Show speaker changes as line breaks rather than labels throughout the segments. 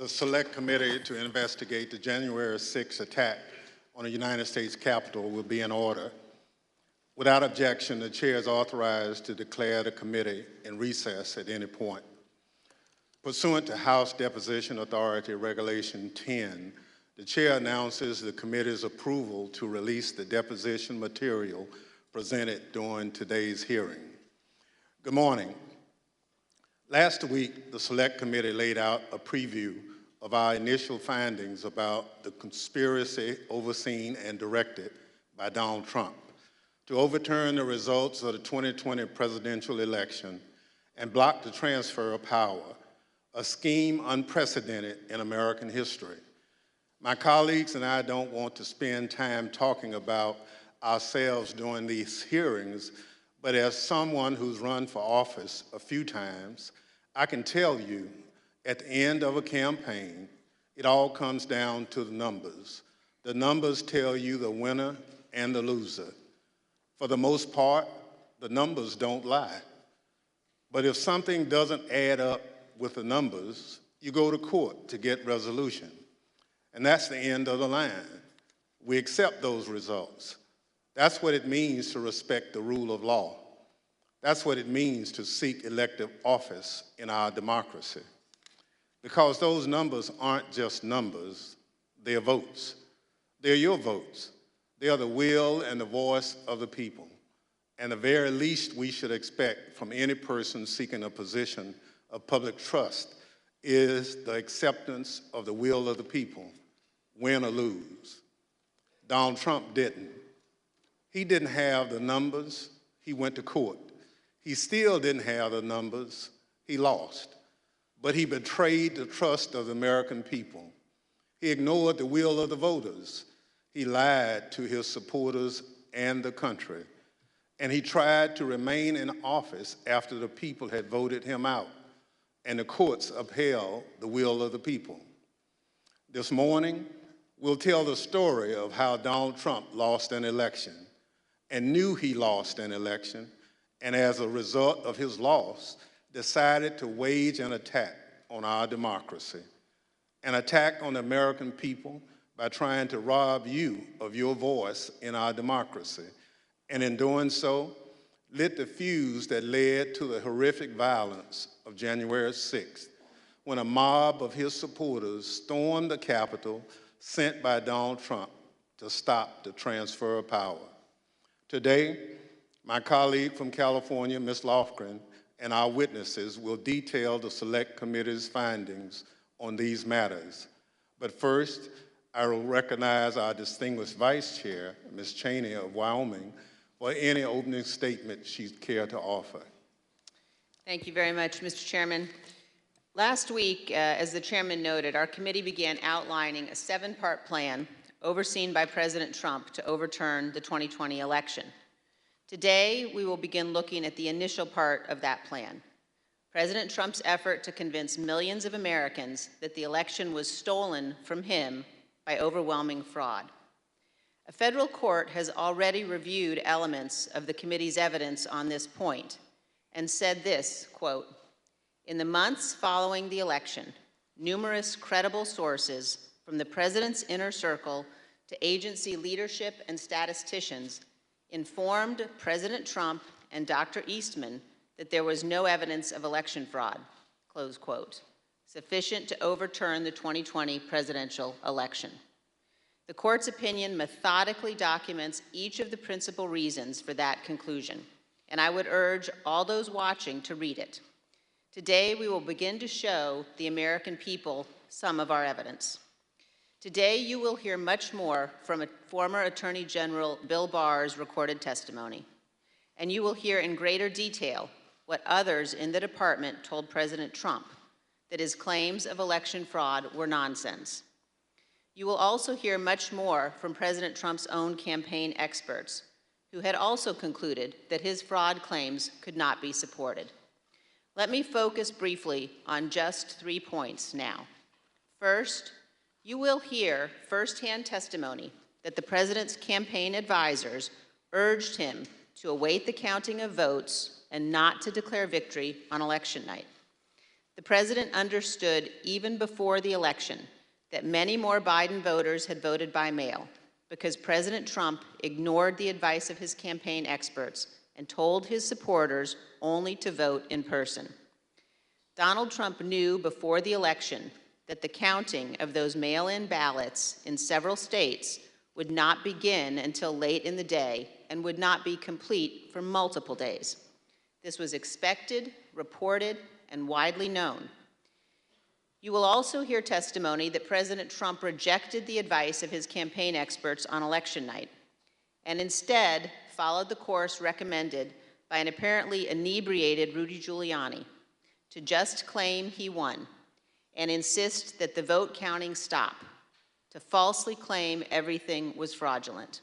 The Select Committee to investigate the January 6th attack on the United States Capitol will be in order. Without objection, the chair is authorized to declare the committee in recess at any point. Pursuant to House Deposition Authority Regulation 10, the chair announces the committee's approval to release the deposition material presented during today's hearing. Good morning. Last week, the Select Committee laid out a preview of our initial findings about the conspiracy overseen and directed by Donald Trump to overturn the results of the 2020 presidential election and block the transfer of power, a scheme unprecedented in American history. My colleagues and I don't want to spend time talking about ourselves during these hearings, but as someone who's run for office a few times, I can tell you at the end of a campaign, it all comes down to the numbers. The numbers tell you the winner and the loser. For the most part, the numbers don't lie. But if something doesn't add up with the numbers, you go to court to get resolution. And that's the end of the line. We accept those results. That's what it means to respect the rule of law. That's what it means to seek elective office in our democracy. Because those numbers aren't just numbers, they're votes. They're your votes. They are the will and the voice of the people. And the very least we should expect from any person seeking a position of public trust is the acceptance of the will of the people, win or lose. Donald Trump didn't. He didn't have the numbers, he went to court. He still didn't have the numbers, he lost. But he betrayed the trust of the American people. He ignored the will of the voters. He lied to his supporters and the country. And he tried to remain in office after the people had voted him out, and the courts upheld the will of the people. This morning, we'll tell the story of how Donald Trump lost an election and knew he lost an election, and as a result of his loss, decided to wage an attack on our democracy, an attack on the American people by trying to rob you of your voice in our democracy, and in doing so, lit the fuse that led to the horrific violence of January 6th, when a mob of his supporters stormed the Capitol sent by Donald Trump to stop the transfer of power. Today, my colleague from California, Ms. Lofgren, and our witnesses will detail the Select Committee's findings on these matters. But first, I will recognize our distinguished Vice Chair, Ms. Cheney of Wyoming, for any opening statement she'd care to offer.
Thank you very much, Mr. Chairman. Last week, as the chairman noted, our committee began outlining a 7-part plan overseen by President Trump to overturn the 2020 election. Today, we will begin looking at the initial part of that plan, President Trump's effort to convince millions of Americans that the election was stolen from him by overwhelming fraud. A federal court has already reviewed elements of the committee's evidence on this point and said this, quote, "In the months following the election, numerous credible sources from the president's inner circle to agency leadership and statisticians informed President Trump and Dr. Eastman that there was no evidence of election fraud," close quote, sufficient to overturn the 2020 presidential election. The court's opinion methodically documents each of the principal reasons for that conclusion, and I would urge all those watching to read it. Today, we will begin to show the American people some of our evidence. Today, you will hear much more from former Attorney General Bill Barr's recorded testimony, and you will hear in greater detail what others in the department told President Trump, that his claims of election fraud were nonsense. You will also hear much more from President Trump's own campaign experts, who had also concluded that his fraud claims could not be supported. Let me focus briefly on just 3 points now. First, you will hear firsthand testimony that the president's campaign advisors urged him to await the counting of votes and not to declare victory on election night. The president understood even before the election that many more Biden voters had voted by mail because President Trump ignored the advice of his campaign experts and told his supporters only to vote in person. Donald Trump knew before the election that the counting of those mail-in ballots in several states would not begin until late in the day and would not be complete for multiple days. This was expected, reported, and widely known. You will also hear testimony that President Trump rejected the advice of his campaign experts on election night and instead followed the course recommended by an apparently inebriated Rudy Giuliani to just claim he won and insist that the vote counting stop, to falsely claim everything was fraudulent.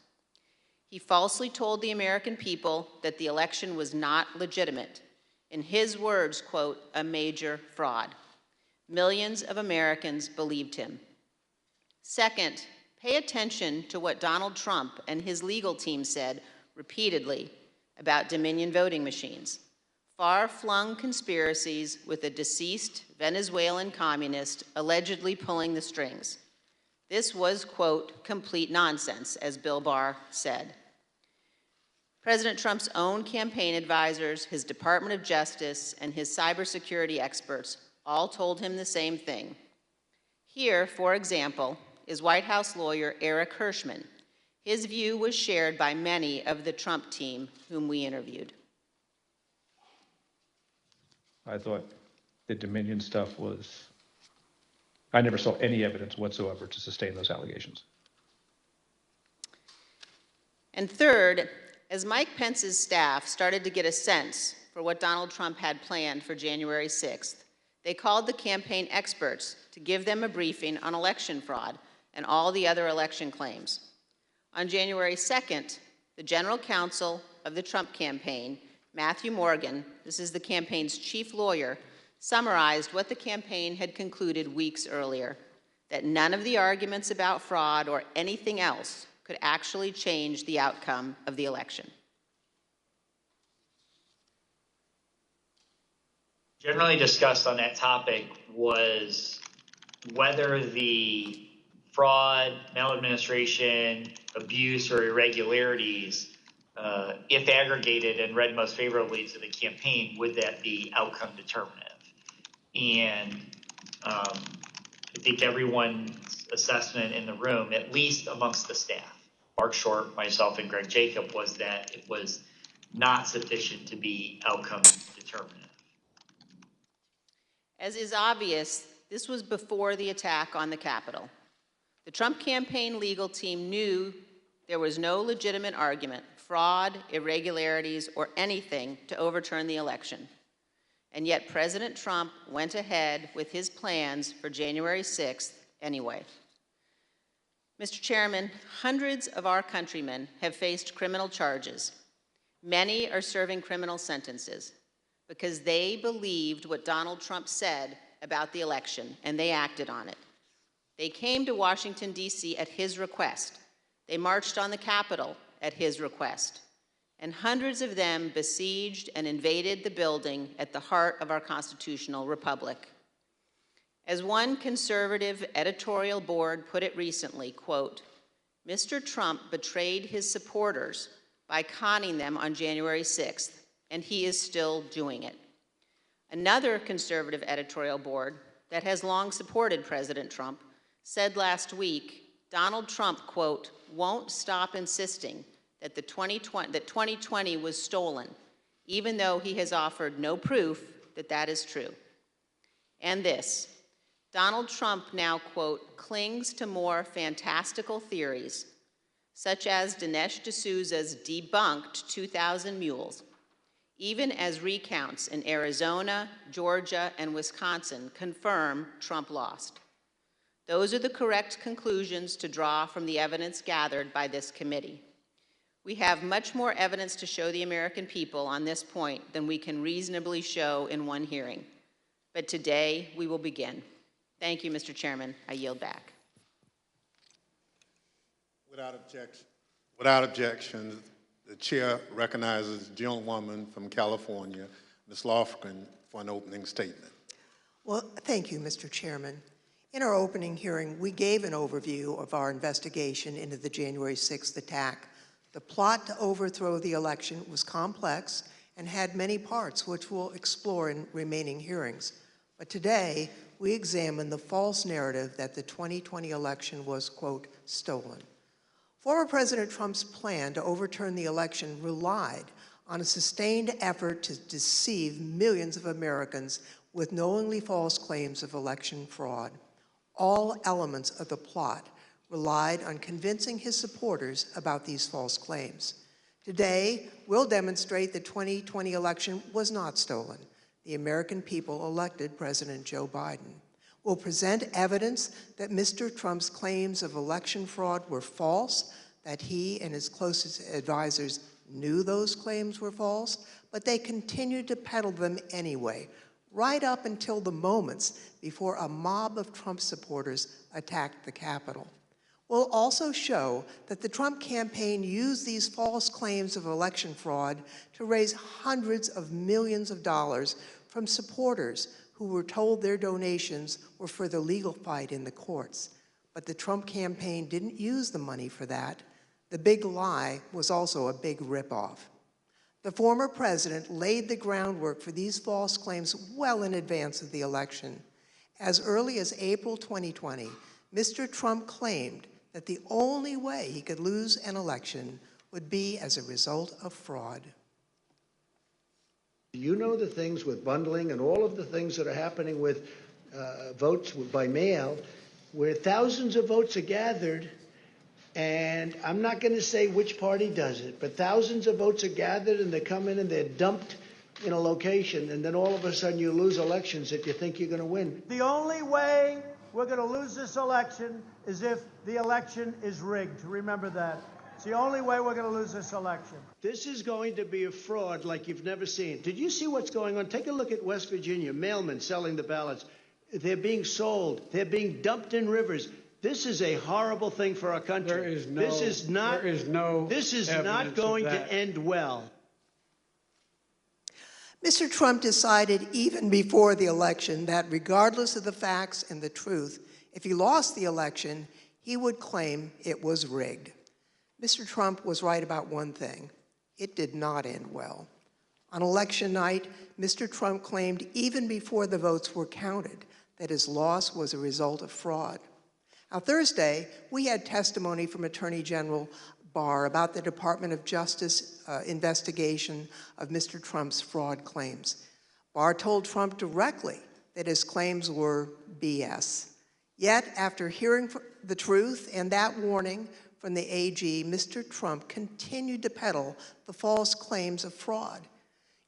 He falsely told the American people that the election was not legitimate. In his words, quote, a major fraud. Millions of Americans believed him. Second, pay attention to what Donald Trump and his legal team said repeatedly about Dominion voting machines. Far-flung conspiracies with a deceased Venezuelan communist allegedly pulling the strings. This was, quote, complete nonsense, as Bill Barr said. President Trump's own campaign advisors, his Department of Justice, and his cybersecurity experts all told him the same thing. Here, for example, is White House lawyer Eric Hirschman. His view was shared by many of the Trump team whom we interviewed.
I thought the Dominion stuff was, I never saw any evidence whatsoever to sustain those allegations.
And third, as Mike Pence's staff started to get a sense for what Donald Trump had planned for January 6th, they called the campaign experts to give them a briefing on election fraud and all the other election claims. On January 2nd, the general counsel of the Trump campaign, Matthew Morgan, this is the campaign's chief lawyer, summarized what the campaign had concluded weeks earlier, that none of the arguments about fraud or anything else could actually change the outcome of the election.
Generally discussed on that topic was whether the fraud, maladministration, abuse, or irregularities, if aggregated and read most favorably to the campaign, would that be outcome determinative? And I think everyone's assessment in the room, at least amongst the staff, Mark Short, myself, and Greg Jacob, was that it was not sufficient to be outcome determinative.
As is obvious, this was before the attack on the Capitol. The Trump campaign legal team knew there was no legitimate argument, fraud, irregularities, or anything to overturn the election. And yet President Trump went ahead with his plans for January 6th anyway. Mr. Chairman, hundreds of our countrymen have faced criminal charges. Many are serving criminal sentences because they believed what Donald Trump said about the election, and they acted on it. They came to Washington, D.C. at his request. They marched on the Capitol at his request. And hundreds of them besieged and invaded the building at the heart of our constitutional republic. As one conservative editorial board put it recently, quote, Mr. Trump betrayed his supporters by conning them on January 6th, and he is still doing it. Another conservative editorial board that has long supported President Trump said last week, Donald Trump, quote, won't stop insisting that 2020 was stolen, even though he has offered no proof that that is true. And this, Donald Trump now, quote, clings to more fantastical theories, such as Dinesh D'Souza's debunked 2,000 mules, even as recounts in Arizona, Georgia, and Wisconsin confirm Trump lost. Those are the correct conclusions to draw from the evidence gathered by this committee. We have much more evidence to show the American people on this point than we can reasonably show in one hearing. But today, we will begin. Thank you, Mr. Chairman. I yield back.
Without objection, the chair recognizes the gentlewoman from California, Ms. Lofgren, for an opening statement.
Well, thank you, Mr. Chairman. In our opening hearing, we gave an overview of our investigation into the January 6th attack. The plot to overthrow the election was complex and had many parts, which we'll explore in remaining hearings. But today, we examine the false narrative that the 2020 election was, quote, stolen. Former President Trump's plan to overturn the election relied on a sustained effort to deceive millions of Americans with knowingly false claims of election fraud. All elements of the plot relied on convincing his supporters about these false claims. Today, we'll demonstrate the 2020 election was not stolen. The American people elected President Joe Biden. We'll present evidence that Mr. Trump's claims of election fraud were false, that he and his closest advisors knew those claims were false, but they continued to peddle them anyway, right up until the moments before a mob of Trump supporters attacked the Capitol. We'll also show that the Trump campaign used these false claims of election fraud to raise hundreds of millions of dollars from supporters who were told their donations were for the legal fight in the courts. But the Trump campaign didn't use the money for that. The big lie was also a big ripoff. The former president laid the groundwork for these false claims well in advance of the election. As early as April 2020, Mr. Trump claimed that the only way he could lose an election would be as a result of fraud.
You know the things with bundling and all of the things that are happening with votes by mail, where thousands of votes are gathered, and I'm not going to say which party does it, but thousands of votes are gathered and they come in and they're dumped in a location, and then all of a sudden you lose elections that you think you're going to win.
The only way we're going to lose this election is if the election is rigged. Remember that. It's the only way we're going to lose this election.
This is going to be a fraud like you've never seen. Did you see what's going on? Take a look at West Virginia, mailmen selling the ballots. They're being sold. They're being dumped in rivers. This is a horrible thing for our country. This is not going to end well.
Mr. Trump decided even before the election that regardless of the facts and the truth, if he lost the election, he would claim it was rigged. Mr. Trump was right about one thing. It did not end well. On election night, Mr. Trump claimed even before the votes were counted that his loss was a result of fraud. Now, Thursday, we had testimony from Attorney General Barr about the Department of Justice investigation of Mr. Trump's fraud claims. Barr told Trump directly that his claims were BS. Yet, after hearing the truth and that warning from the AG, Mr. Trump continued to peddle the false claims of fraud.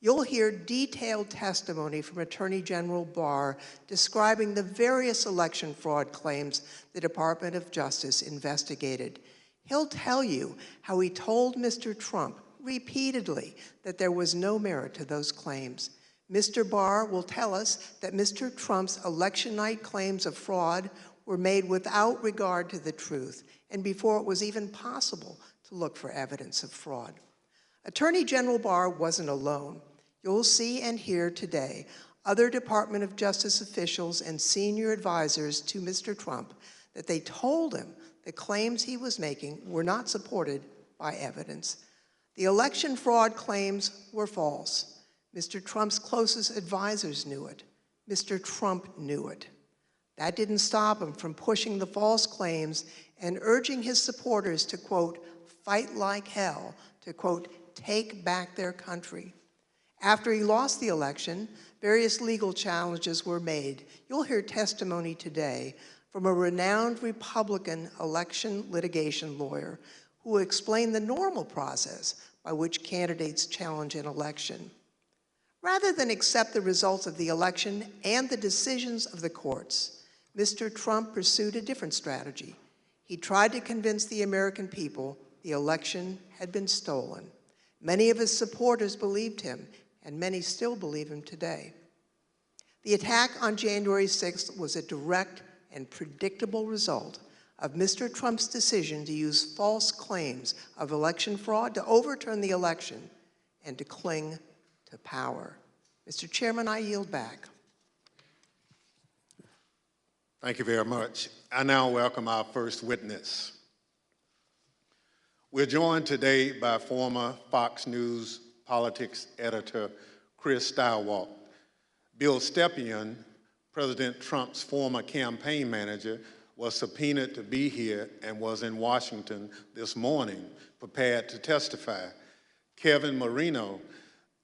You'll hear detailed testimony from Attorney General Barr describing the various election fraud claims the Department of Justice investigated. He'll tell you how he told Mr. Trump repeatedly that there was no merit to those claims. Mr. Barr will tell us that Mr. Trump's election night claims of fraud were made without regard to the truth and before it was even possible to look for evidence of fraud. Attorney General Barr wasn't alone. You'll see and hear today other Department of Justice officials and senior advisors to Mr. Trump that they told him the claims he was making were not supported by evidence. The election fraud claims were false. Mr. Trump's closest advisors knew it. Mr. Trump knew it. That didn't stop him from pushing the false claims and urging his supporters to, quote, fight like hell, to, quote, take back their country. After he lost the election, various legal challenges were made. You'll hear testimony today from a renowned Republican election litigation lawyer who will explain the normal process by which candidates challenge an election. Rather than accept the results of the election and the decisions of the courts, Mr. Trump pursued a different strategy. He tried to convince the American people the election had been stolen. Many of his supporters believed him, and many still believe him today. The attack on January 6th was a direct and predictable result of Mr. Trump's decision to use false claims of election fraud to overturn the election and to cling to power. Mr. Chairman, I yield back.
Thank you very much. I now welcome our first witness. We're joined today by former Fox News politics editor Chris Stilwalt. Bill Stepien, President Trump's former campaign manager, was subpoenaed to be here and was in Washington this morning, prepared to testify. Kevin Marino,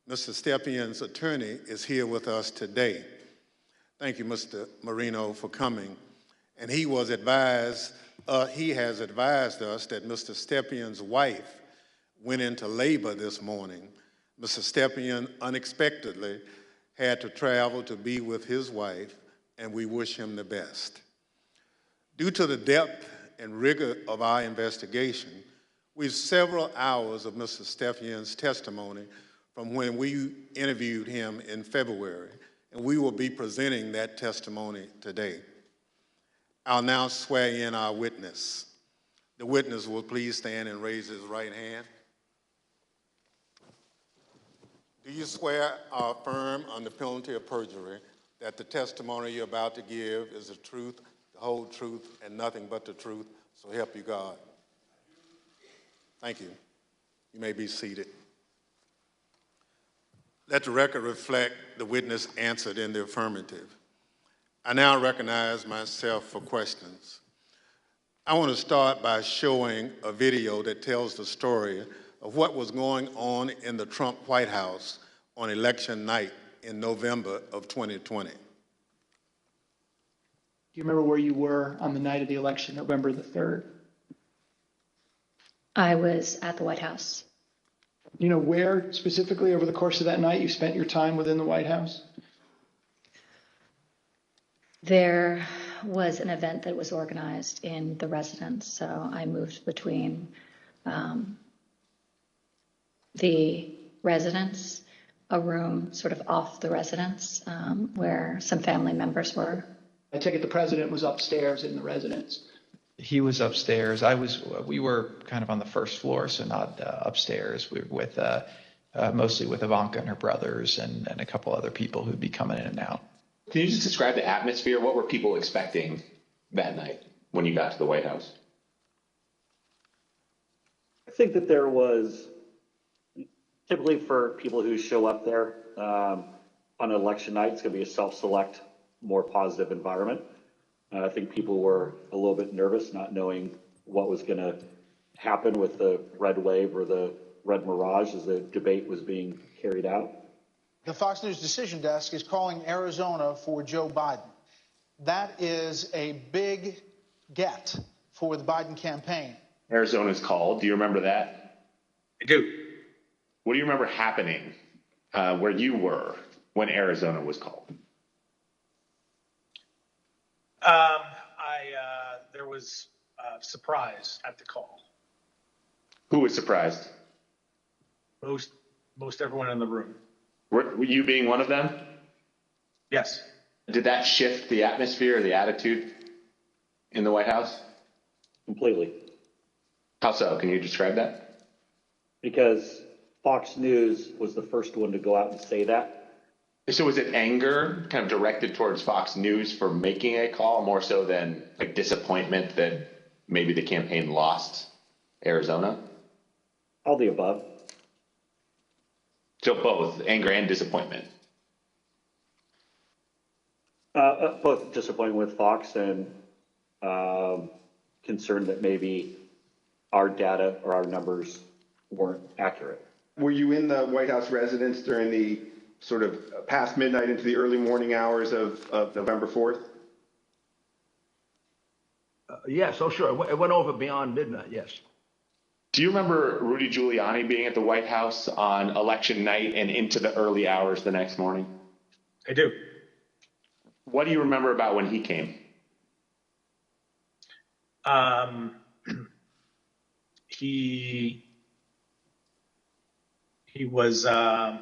Mr. Stepien's attorney, is here with us today. Thank you, Mr. Marino, for coming. And he has advised us that Mr. Stepien's wife went into labor this morning. Mr. Stepien unexpectedly had to travel to be with his wife, and we wish him the best. Due to the depth and rigor of our investigation, we have several hours of Mr. Stepien's testimony from when we interviewed him in February, and we will be presenting that testimony today. I'll now swear in our witness. The witness will please stand and raise his right hand. Do you swear or affirm under penalty of perjury that the testimony you're about to give is the truth, the whole truth, and nothing but the truth, so help you God? Thank you. You may be seated. Let the record reflect the witness answered in the affirmative. I now recognize myself for questions. I want to start by showing a video that tells the story of what was going on in the Trump White House on election night in November of 2020.
Do you remember where you were on the night of the election, November the 3rd?
I was at the White House.
You know where specifically over the course of that night you spent your time within the White House?
There was an event that was organized in the residence, so I moved between the residence, a room sort of off the residence where some family members were.
I take it the president was upstairs in the residence.
He was upstairs. We were kind of on the first floor, so not upstairs. We were with mostly with Ivanka and her brothers and a couple other people who'd be coming in and out.
Can you just describe the atmosphere? What were people expecting that night when you got to the White House?
I think that there was, typically for people who show up there on election night, it's going to be a self-select, more positive environment. I think people were a little bit nervous, not knowing what was going to happen with the red wave or the red mirage as the debate was being carried out.
The Fox News Decision Desk is calling Arizona for Joe Biden. That is a big get for the Biden campaign.
Arizona's called. Do you remember that?
I do.
What do you remember happening where you were when Arizona was called?
There was surprise at the call.
Who was surprised?
Most everyone in the room.
Were you being one of them?
Yes.
Did that shift the atmosphere or the attitude in the White House?
Completely.
How so? Can you describe that?
Because Fox News was the first one to go out and say that.
So was it anger kind of directed towards Fox News for making a call more so than like disappointment that maybe the campaign lost Arizona?
All the above.
So both anger and disappointment.
Both disappointment with Fox and concern that maybe our data or our numbers weren't accurate.
Were you in the White House residence during the sort of past midnight into the early morning hours of November 4th?
Yes, oh sure. It went over beyond midnight, yes.
Do you remember Rudy Giuliani being at the White House on election night and into the early hours the next morning?
I do.
What do you remember about when he came?
He was, I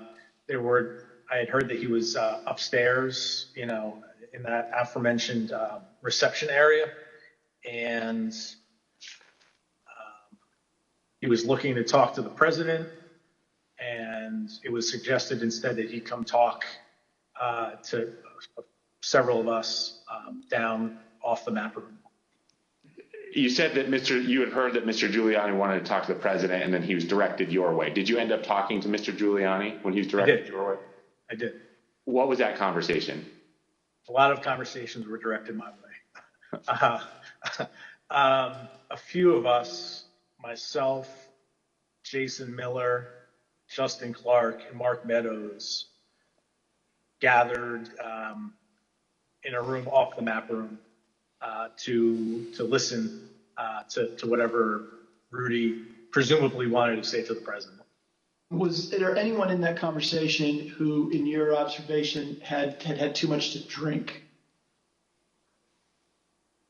had heard that he was upstairs, in that aforementioned reception area. And he was looking to talk to the president. And it was suggested instead that he come talk to several of us down off the map room.
You said that you had heard that Mr. Giuliani wanted to talk to the president, and then he was directed your way. Did you end up talking to Mr. Giuliani when he was directed your way?
I did.
What was that conversation?
A lot of conversations were directed my way. A few of us, myself, Jason Miller, Justin Clark, and Mark Meadows, gathered in a room off the map room to listen to whatever Rudy presumably wanted to say to the president.
Was there anyone in that conversation who, in your observation, had too much to drink?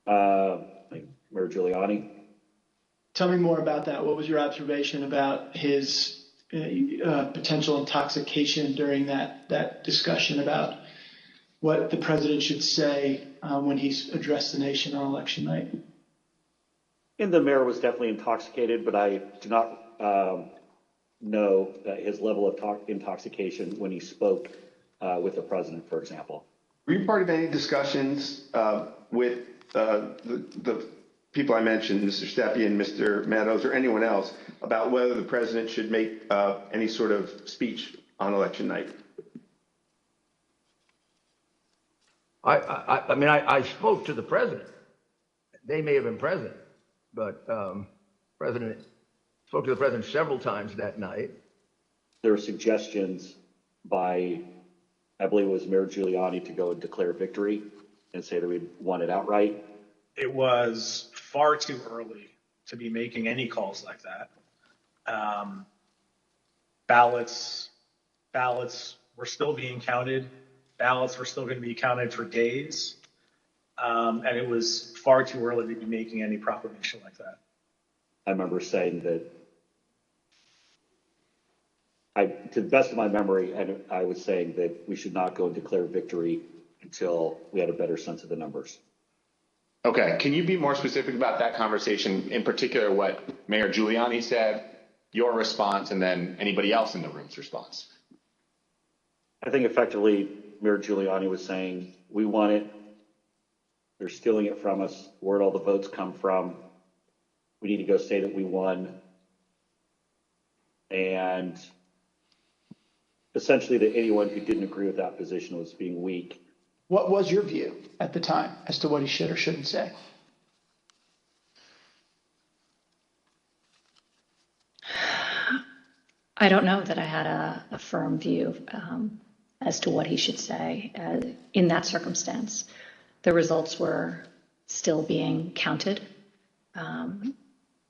Like Mayor Giuliani.
Tell me more about that. What was your observation about his potential intoxication during that discussion about what the president should say when he's addressed the nation on election night?
And the mayor was definitely intoxicated, but I do not know his level of intoxication when he spoke with the president, for example.
Were you part of any discussions with the people I mentioned, Mr. Stepien, Mr. Meadows, or anyone else, about whether the president should make any sort of speech on election night?
I mean, I spoke to the president. They may have been present, but President spoke to the president several times that night.
There were suggestions by, I believe it was Mayor Giuliani, to go and declare victory and say that we'd won it outright.
It was far too early to be making any calls like that. Ballots were still being counted. Ballots were still going to be counted for days. And it was far too early to be making any proclamation like that.
I remember saying that, to the best of my memory, I was saying that we should not go and declare victory until we had a better sense of the numbers.
Okay, can you be more specific about that conversation, in particular what Mayor Giuliani said, your response, and then anybody else in the room's response?
I think effectively Mayor Giuliani was saying, we won it, they're stealing it from us, where'd all the votes come from? We need to go say that we won. And essentially that anyone who didn't agree with that position was being weak.
What was your view at the time as to what he should or shouldn't say?
I don't know that I had a firm view as to what he should say in that circumstance. The results were still being counted.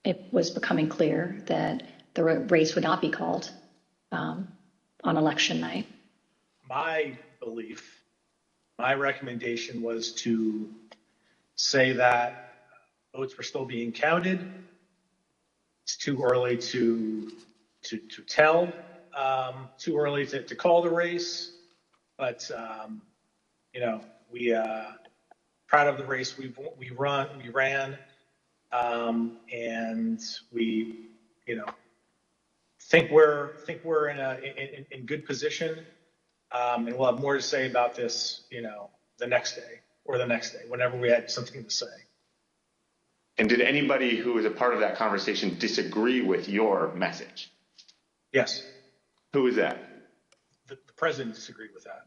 It was becoming clear that the race would not be called on election night.
My belief, my recommendation was to say that votes were still being counted. It's too early to tell, too early to call the race, but we proud of the race we ran, and we think we're in good position, and we'll have more to say about this the next day or the next day, whenever we had something to say.
And did anybody who was a part of that conversation disagree with your message?
Yes.
Who was that?
The president disagreed with that.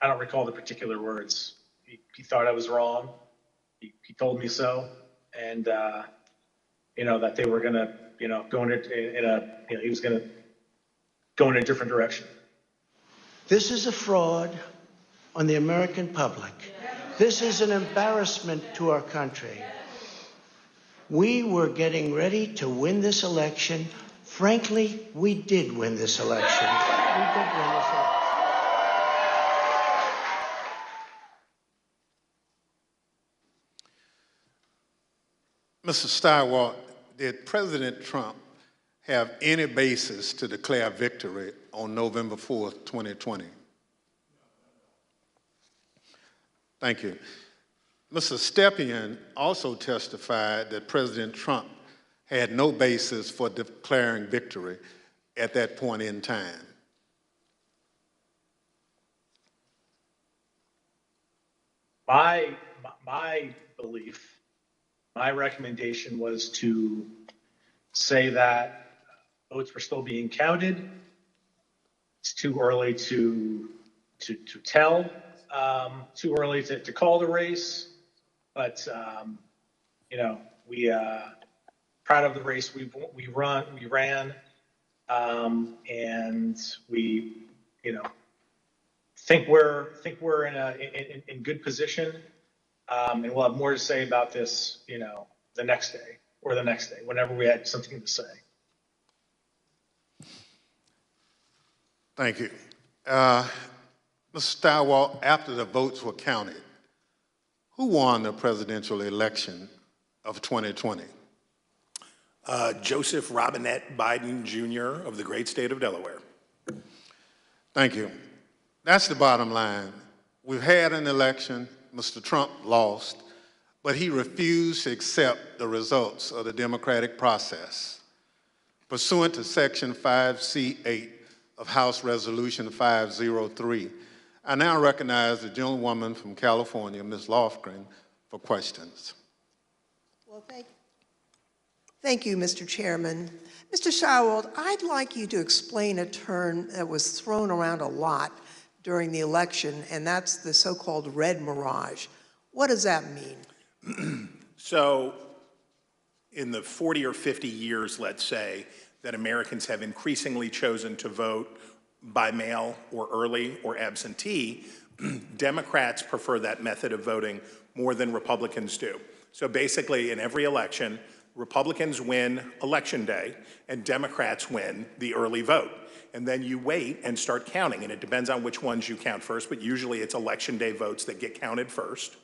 I don't recall the particular words. He thought I was wrong. He told me so, and that they were gonna go he was gonna go in a different direction.
This is a fraud on the American public. This is an embarrassment to our country. We were getting ready to win this election. Frankly, we did win this election. We did win this election.
Mr. Steiwalt, did President Trump have any basis to declare victory on November 4th, 2020? Thank you. Mr. Stepien also testified that President Trump had no basis for declaring victory at that point in time.
My belief, my recommendation was to say that votes were still being counted. It's too early to tell, too early to call the race, but we proud of the race we ran, and we think we're in good position, and we'll have more to say about this the next day or the next day whenever we had something to say.
Thank you. Mr. Stilwell, after the votes were counted, who won the presidential election of 2020?
Joseph Robinette Biden Jr. of the great state of Delaware.
Thank you. That's the bottom line. We've had an election. Mr. Trump lost, but he refused to accept the results of the democratic process. Pursuant to Section 5C8 of House Resolution 503, I now recognize the gentlewoman from California, Ms. Lofgren, for questions.
Well, thank you, Mr. Chairman. Mr. Schauwald, I'd like you to explain a term that was thrown around a lot during the election, and that's the so-called red mirage. What does that mean?
So in the 40 or 50 years, let's say, that Americans have increasingly chosen to vote by mail or early or absentee, Democrats prefer that method of voting more than Republicans do. So basically, in every election, Republicans win Election Day and Democrats win the early vote. And then you wait and start counting, and it depends on which ones you count first, but usually it's Election Day votes that get counted first.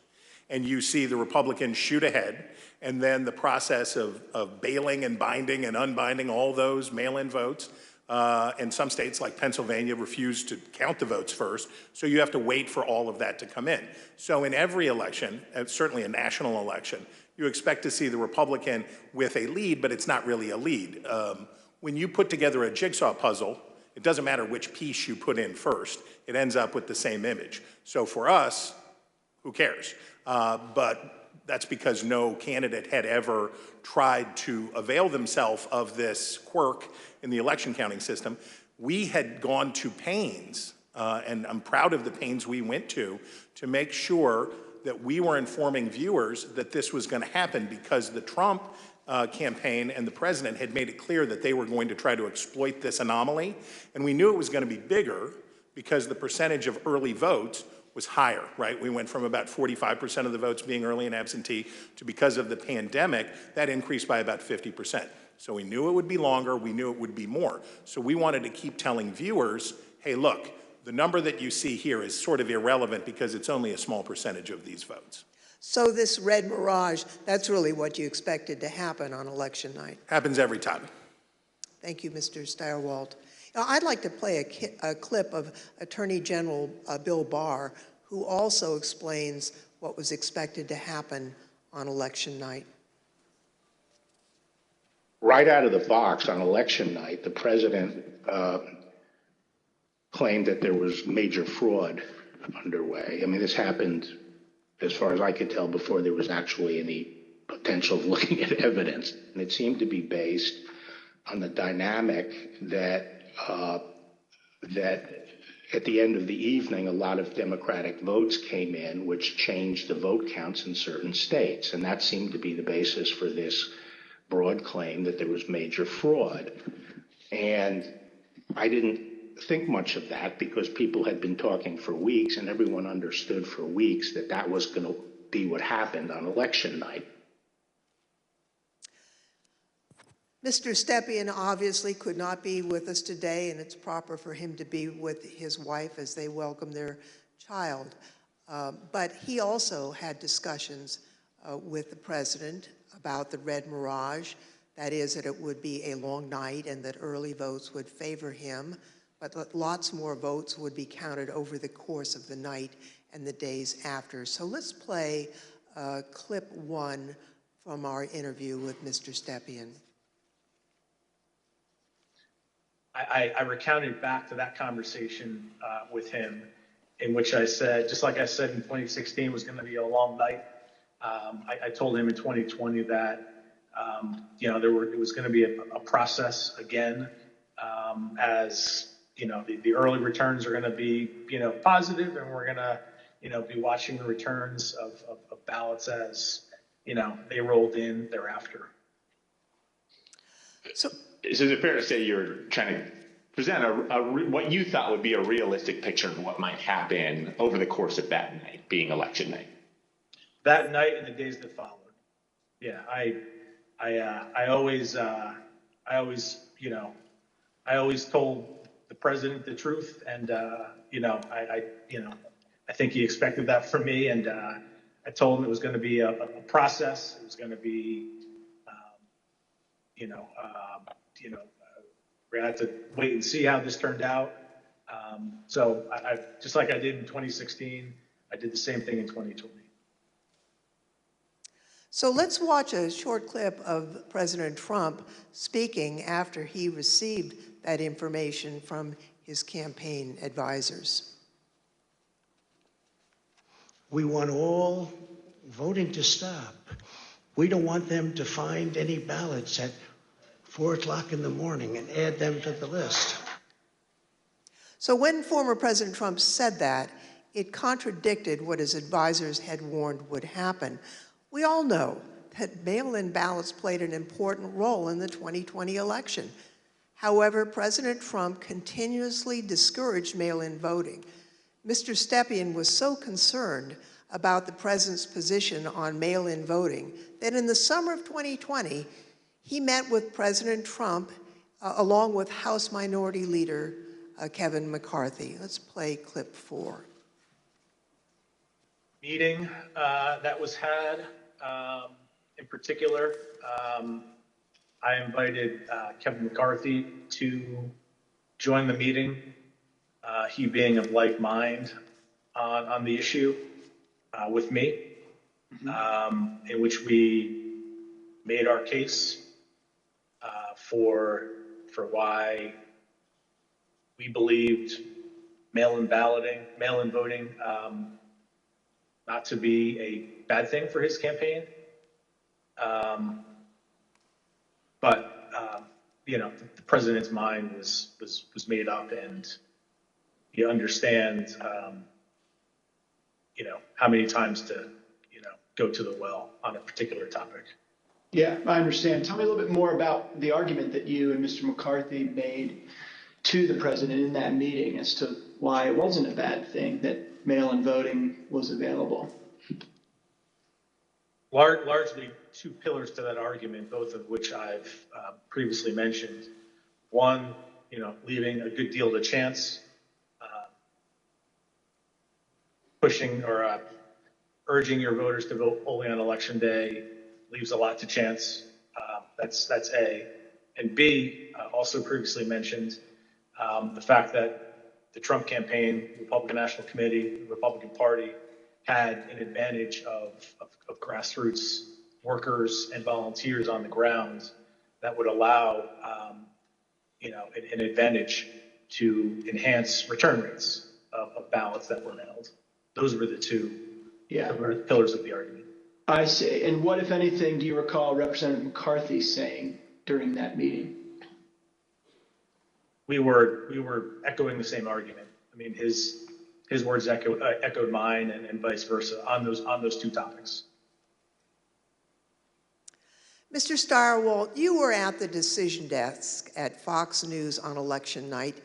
And you see the Republicans shoot ahead, and then the process of bailing and binding and unbinding all those mail-in votes. In some states like Pennsylvania refuse to count the votes first, so you have to wait for all of that to come in. So in every election, certainly a national election, you expect to see the Republican with a lead, but it's not really a lead. When you put together a jigsaw puzzle, it doesn't matter which piece you put in first, it ends up with the same image. So for us, who cares? But that's because no candidate had ever tried to avail themselves of this quirk in the election counting system. We had gone to pains, and I'm proud of the pains we went to make sure that we were informing viewers that this was going to happen, because the Trump campaign and the president had made it clear that they were going to try to exploit this anomaly. And we knew it was going to be bigger because the percentage of early votes was higher, right? We went from about 45% of the votes being early and absentee to, because of the pandemic, that increased by about 50%. So we knew it would be longer, we knew it would be more. So we wanted to keep telling viewers, hey, look, the number that you see here is sort of irrelevant because it's only a small percentage of these votes.
So this red mirage, that's really what you expected to happen on election night?
Happens every time.
Thank you, Mr. Stirewalt. Now, I'd like to play a clip of Attorney General Bill Barr, who also explains what was expected to happen on election night.
Right out of the box on election night, the president claimed that there was major fraud underway. I mean, this happened, as far as I could tell, before there was actually any potential of looking at evidence. And it seemed to be based on the dynamic that at the end of the evening, a lot of Democratic votes came in, which changed the vote counts in certain states. And that seemed to be the basis for this broad claim that there was major fraud. And I didn't think much of that because people had been talking for weeks, and everyone understood for weeks that that was going to be what happened on election night.
Mr. Stepien obviously could not be with us today, and it's proper for him to be with his wife as they welcome their child. But he also had discussions with the president about the red mirage, that is, that it would be a long night and that early votes would favor him, but that lots more votes would be counted over the course of the night and the days after. So let's play clip 1 from our interview with Mr. Stepien.
I recounted back to that conversation with him, in which I said, just like I said in 2016, it was going to be a long night I told him in 2020 that it was going to be a process again, as the early returns are going to be positive, and we're going to be watching the returns of ballots as they rolled in thereafter.
So is it fair to say you're trying to present what you thought would be a realistic picture of what might happen over the course of that night, being election night?
That night and the days that followed. Yeah, I always told the president the truth, and I think he expected that from me, and I told him it was going to be a process. It was going to be, we're going to have to wait and see how this turned out. So I just like I did in 2016, I did the same thing in 2020.
So let's watch a short clip of President Trump speaking after he received that information from his campaign advisors.
We want all voting to stop. We don't want them to find any ballots at 4 o'clock in the morning and add them to the list.
So when former President Trump said that, it contradicted what his advisors had warned would happen. We all know that mail-in ballots played an important role in the 2020 election. However, President Trump continuously discouraged mail-in voting. Mr. Stepien was so concerned about the president's position on mail-in voting that in the summer of 2020, he met with President Trump along with House Minority Leader Kevin McCarthy. Let's play clip 4.
Meeting that was had, in particular, I invited Kevin McCarthy to join the meeting, he being of like mind on the issue with me, in which we made our case for why we believed mail-in voting not to be a bad thing for his campaign. The president's mind was made up, and he understands, how many times to, go to the well on a particular topic.
Yeah, I understand. Tell me a little bit more about the argument that you and Mr. McCarthy made to the president in that meeting as to why it wasn't a bad thing that mail-in voting was available.
Largely two pillars to that argument, both of which I've previously mentioned. One, leaving a good deal to chance, pushing or urging your voters to vote only on election day leaves a lot to chance. That's A. And B, also previously mentioned, the fact that the Trump campaign, Republican National Committee, the Republican Party had an advantage of grassroots workers and volunteers on the ground that would allow, an advantage to enhance return rates of ballots that were mailed. Those were the two pillars of the argument.
I see. And what, if anything, do you recall Representative McCarthy saying during that meeting?
We were echoing the same argument. I mean, his words echoed mine, and vice versa on those two topics.
Mr. Stirewalt, you were at the decision desk at Fox News on election night,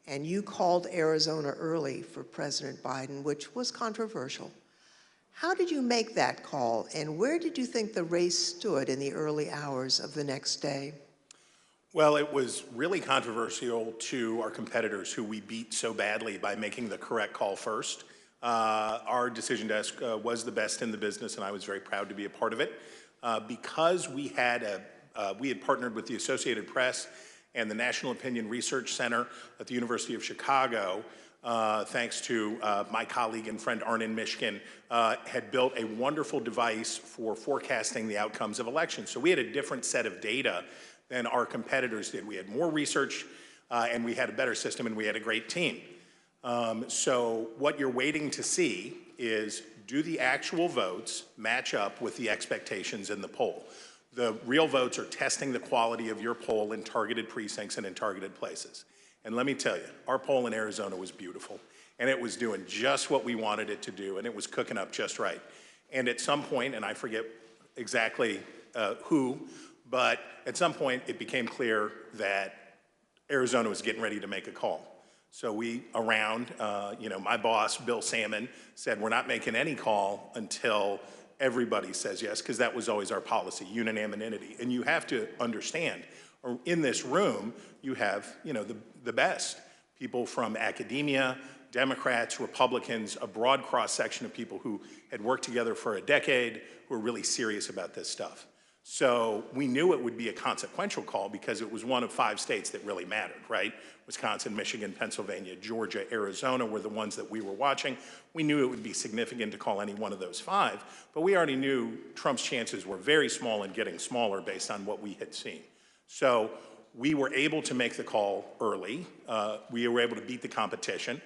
and you called Arizona early for President Biden, which was controversial. How did you make that call, and where did you think the race stood in the early hours of the next day?
Well, it was really controversial to our competitors who we beat so badly by making the correct call first. Our decision desk was the best in the business, and I was very proud to be a part of it. Because we had partnered with the Associated Press and the National Opinion Research Center at the University of Chicago, thanks to my colleague and friend Arnon Mishkin, had built a wonderful device for forecasting the outcomes of elections. So we had a different set of data than our competitors did. We had more research, and we had a better system, and we had a great team. So what you're waiting to see is, do the actual votes match up with the expectations in the poll? The real votes are testing the quality of your poll in targeted precincts and in targeted places. And let me tell you, our poll in Arizona was beautiful, and it was doing just what we wanted it to do, and it was cooking up just right. And at some point, and I forget exactly who, but at some point it became clear that Arizona was getting ready to make a call. So we, my boss, Bill Salmon, said we're not making any call until everybody says yes, because that was always our policy, unanimity. And you have to understand, in this room, you have, the best people from academia, Democrats, Republicans, a broad cross-section of people who had worked together for a decade, who are really serious about this stuff. So we knew it would be a consequential call because it was one of 5 states that really mattered, right? Wisconsin, Michigan, Pennsylvania, Georgia, Arizona were the ones that we were watching. We knew it would be significant to call any one of those 5, but we already knew Trump's chances were very small and getting smaller based on what we had seen. So we were able to make the call early. We were able to beat the competition.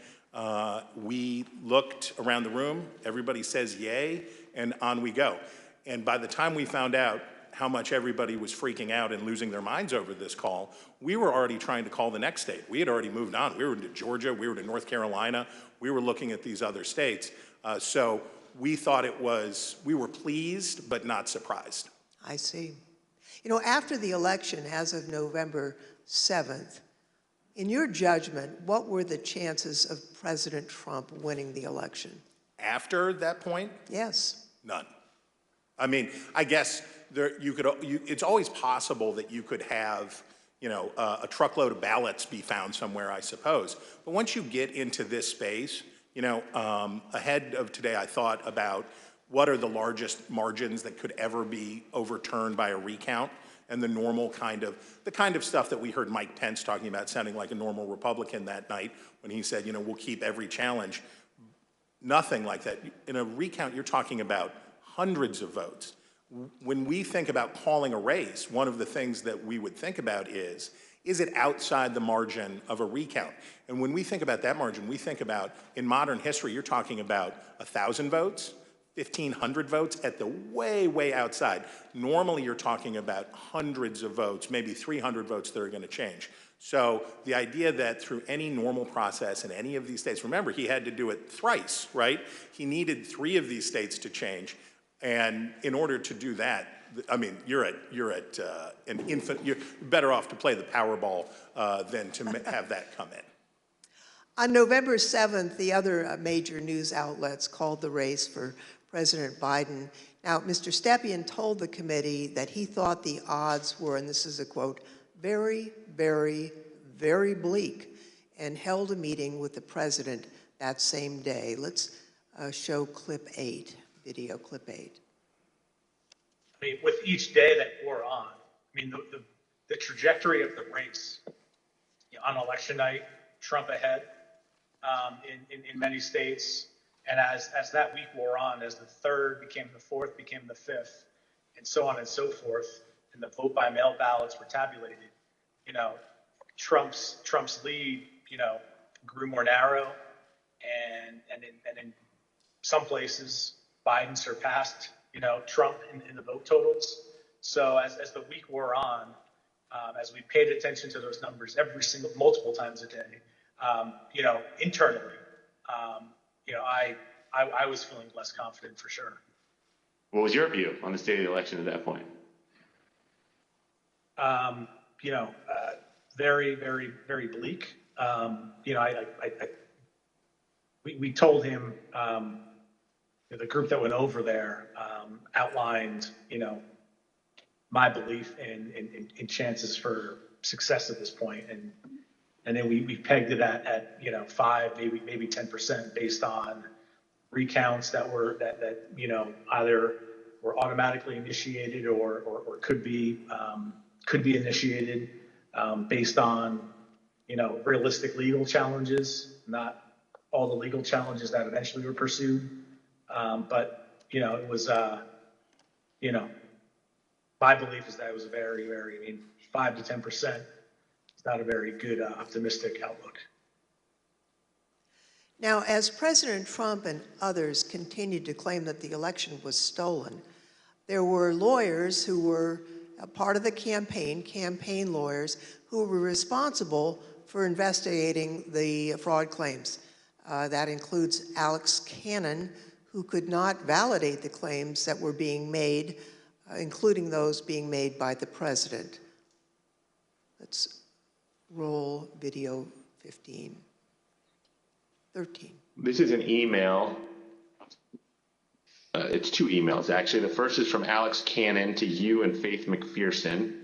We looked around the room, everybody says yay, and on we go. And by the time we found out how much everybody was freaking out and losing their minds over this call, we were already trying to call the next state. We had already moved on. We were to Georgia, we were to North Carolina, we were looking at these other states. So we thought we were pleased, but not surprised.
I see. After the election, as of November 7th, in your judgment, what were the chances of President Trump winning the election?
After that point?
Yes.
None. I mean, I guess it's always possible that you could have, a truckload of ballots be found somewhere, I suppose. But once you get into this space, ahead of today, I thought about what are the largest margins that could ever be overturned by a recount, and the kind of stuff that we heard Mike Pence talking about, sounding like a normal Republican that night when he said, we'll keep every challenge. Nothing like that. In a recount, you're talking about hundreds of votes. When we think about calling a race, one of the things that we would think about is it outside the margin of a recount? And when we think about that margin, we think about, in modern history, you're talking about 1,000 votes, 1,500 votes at the way, way outside. Normally, you're talking about hundreds of votes, maybe 300 votes that are going to change. So the idea that through any normal process in any of these states, remember, he had to do it thrice, right? He needed 3 of these states to change. And in order to do that, I mean, you're at an infant. You're better off to play the Powerball than to have that come in.
On November 7th, the other major news outlets called the race for President Biden. Now, Mr. Stepien told the committee that he thought the odds were, and this is a quote, very, very, very bleak, and held a meeting with the president that same day. Let's show clip 8, video clip 8.
I mean, with each day that wore on, I mean, the trajectory of the race, on election night, Trump ahead in many states, and as that week wore on, as the 3rd became the 4th, became the 5th, and so on and so forth, and the vote by mail ballots were tabulated, Trump's lead, grew more narrow, and in some places, Biden surpassed, Trump in the vote totals. So as the week wore on, as we paid attention to those numbers multiple times a day, internally, I was feeling less confident for sure.
What was your view on the state of the election at that point?
Very, very, very bleak. We told him, the group that went over there outlined, my belief in chances for success at this point, and then we pegged it at 5, maybe 10% based on recounts that either were automatically initiated or could be initiated based on realistic legal challenges, not all the legal challenges that eventually were pursued. But it was my belief is that it was a very, very 5 to 10%. It's not a very good optimistic outlook.
Now, as President Trump and others continued to claim that the election was stolen, there were lawyers who were a part of the campaign lawyers, who were responsible for investigating the fraud claims. That includes Alex Cannon, who could not validate the claims that were being made, including those being made by the president. Let's roll video 13.
This is an email. It's two emails, actually. The first is from Alex Cannon to you and Faith McPherson.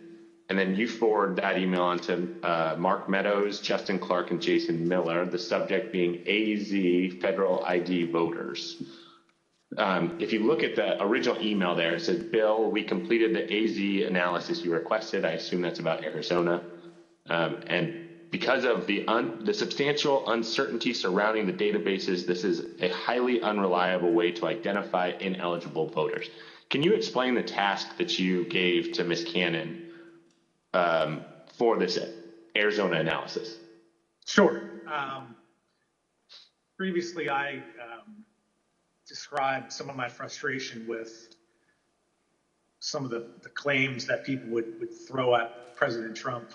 And then you forward that email on to Mark Meadows, Justin Clark, and Jason Miller, the subject being AZ Federal ID voters. If you look at the original email there, it says, Bill, we completed the AZ analysis you requested. I assume that's about Arizona. And because of the substantial uncertainty surrounding the databases, this is a highly unreliable way to identify ineligible voters. Can you explain the task that you gave to Ms. Cannon for this Arizona analysis?
Sure. Previously, I described some of my frustration with some of the claims that people would throw at President Trump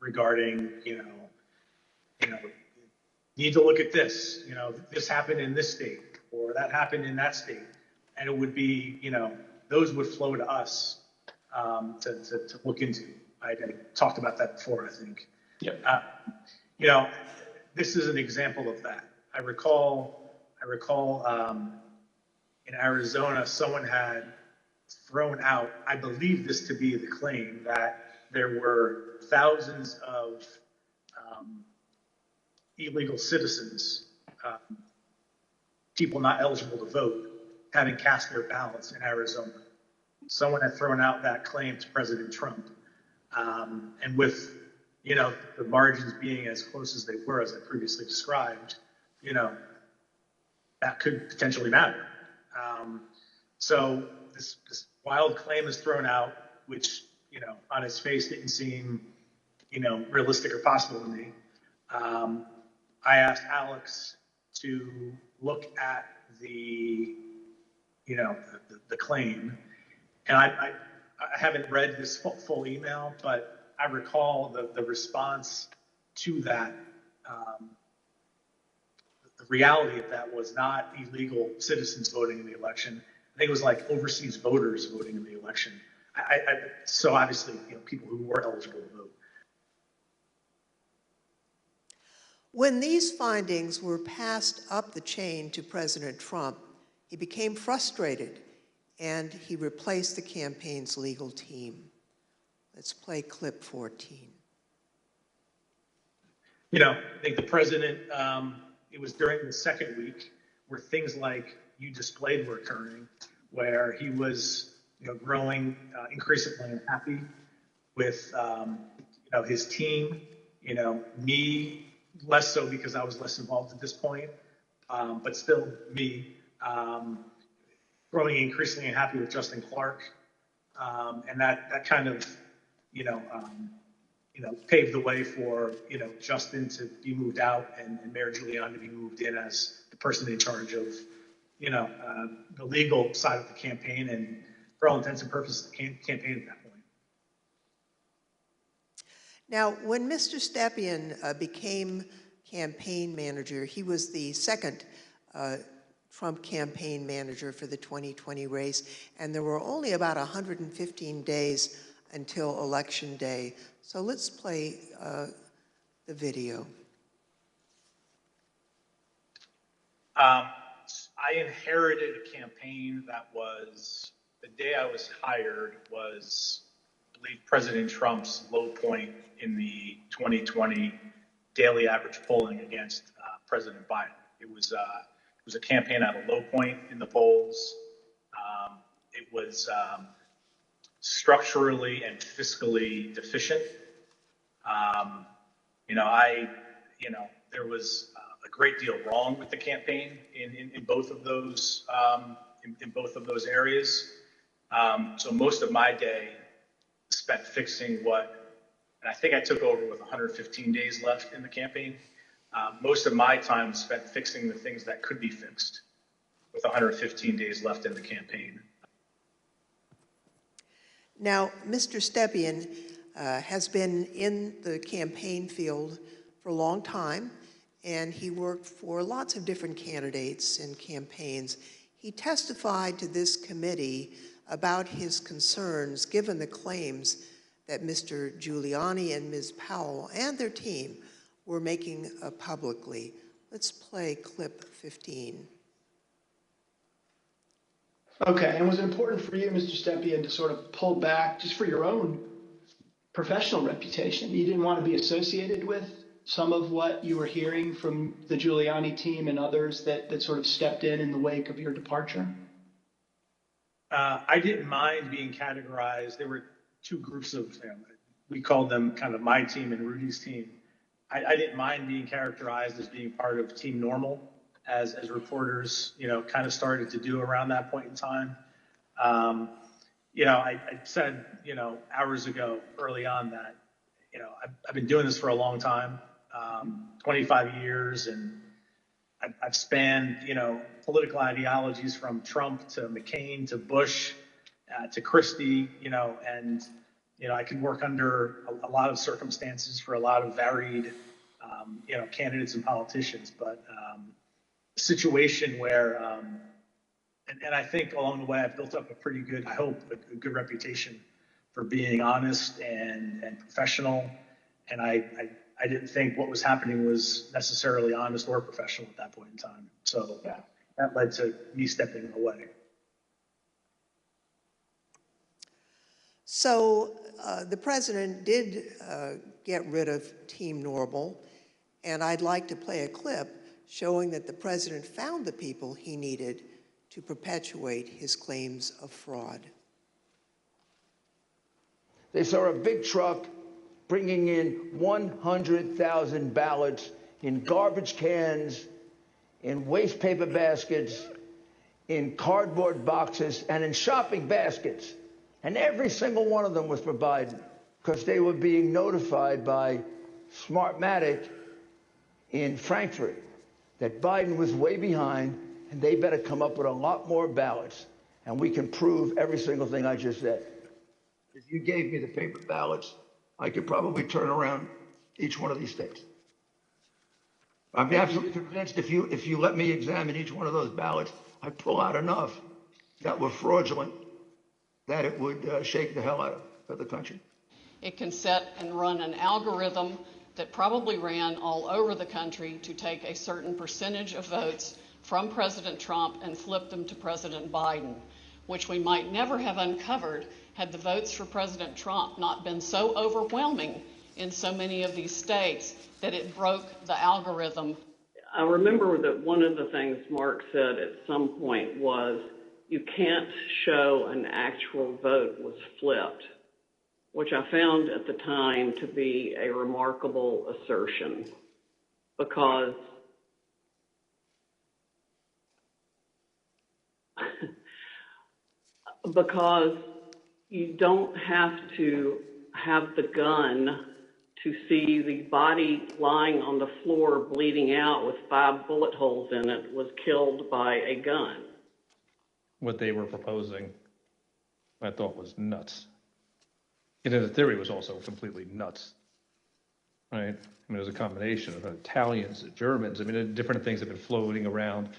regarding, need to look at this, this happened in this state or that happened in that state. And it would be, those would flow to us to look into. I talked about that before, I think.
Yep.
This is an example of that. I recall in Arizona, someone had thrown out, I believe this to be the claim, that there were thousands of illegal citizens, people not eligible to vote, having cast their ballots in Arizona. Someone had thrown out that claim to President Trump. And with, the margins being as close as they were, as I previously described, that could potentially matter. So this wild claim is thrown out, which, on its face didn't seem, realistic or possible to me. I asked Alex to look at the claim, and I haven't read this full email, but I recall the response to that. The reality of that was not illegal citizens voting in the election. I think it was like overseas voters voting in the election. So obviously, people who were eligible to vote.
When these findings were passed up the chain to President Trump, he became frustrated and he replaced the campaign's legal team. Let's play clip 14.
I think the president, it was during the second week where things like you displayed were occurring, where he was, growing increasingly unhappy with, his team, me, less so because I was less involved at this point, but still me, growing increasingly unhappy with Justin Clark, and that kind of, paved the way for, Justin to be moved out and Mayor Giuliani to be moved in as the person in charge of, the legal side of the campaign and, for all intents and purposes, the campaign at that point.
Now, when Mr. Stepien became campaign manager, he was the second Trump campaign manager for the 2020 race, and there were only about 115 days until Election Day. So let's play the video.
I inherited a campaign that was, the day I was hired was, I believe, President Trump's low point in the 2020 daily average polling against President Biden. It was a campaign at a low point in the polls. It was structurally and fiscally deficient. There was a great deal wrong with the campaign in both of those areas. So most of my day spent fixing what, and I think I took over with 115 days left in the campaign. Most of my time was spent fixing the things that could be fixed with 115 days left in the campaign.
Now, Mr. Stepien has been in the campaign field for a long time, and he worked for lots of different candidates and campaigns. He testified to this committee about his concerns given the claims that Mr. Giuliani and Ms. Powell and their team were making publicly. Let's play clip 15.
Okay, and was it important for you, Mr. Stepien, to sort of pull back just for your own professional reputation? You didn't want to be associated with some of what you were hearing from the Giuliani team and others that sort of stepped in the wake of your departure?
I didn't mind being categorized. There were two groups of, we called them kind of my team and Rudy's team. I didn't mind being characterized as being part of Team Normal, as reporters, kind of started to do around that point in time. I said, hours ago, early on that, I've been doing this for a long time, 25 years, and I've spanned, political ideologies from Trump to McCain to Bush to Christie, and, I can work under a lot of circumstances for a lot of varied, candidates and politicians, but a situation where, and I think along the way I've built up a pretty good, I hope, a good reputation for being honest and professional, and I didn't think what was happening was necessarily honest or professional at that point in time. So that led to me stepping away.
So the president did get rid of Team Normal, and I'd like to play a clip showing that the president found the people he needed to perpetuate his claims of fraud.
They saw a big truck bringing in 100,000 ballots in garbage cans, in waste paper baskets, in cardboard boxes, and in shopping baskets. And every single one of them was for Biden, because they were being notified by Smartmatic in Frankfurt that Biden was way behind, and they better come up with a lot more ballots. And we can prove every single thing I just said. If you gave me the paper ballots, I could probably turn around each one of these states. I'm absolutely convinced if you let me examine each one of those ballots, I'd pull out enough that were fraudulent that it would shake the hell out of the country.
It can set and run an algorithm that probably ran all over the country to take a certain percentage of votes from President Trump and flip them to President Biden, which we might never have uncovered had the votes for President Trump not been so overwhelming in so many of these states that it broke the algorithm.
I remember that one of the things Mark said at some point was, you can't show an actual vote was flipped, which I found at the time to be a remarkable assertion, because you don't have to have the gun to see the body lying on the floor bleeding out with 5 bullet holes in it was killed by a gun.
What they were proposing, I thought was nuts. The theory was also completely nuts, right? I mean, it was a combination of Italians, Germans. I mean, different things have been floating around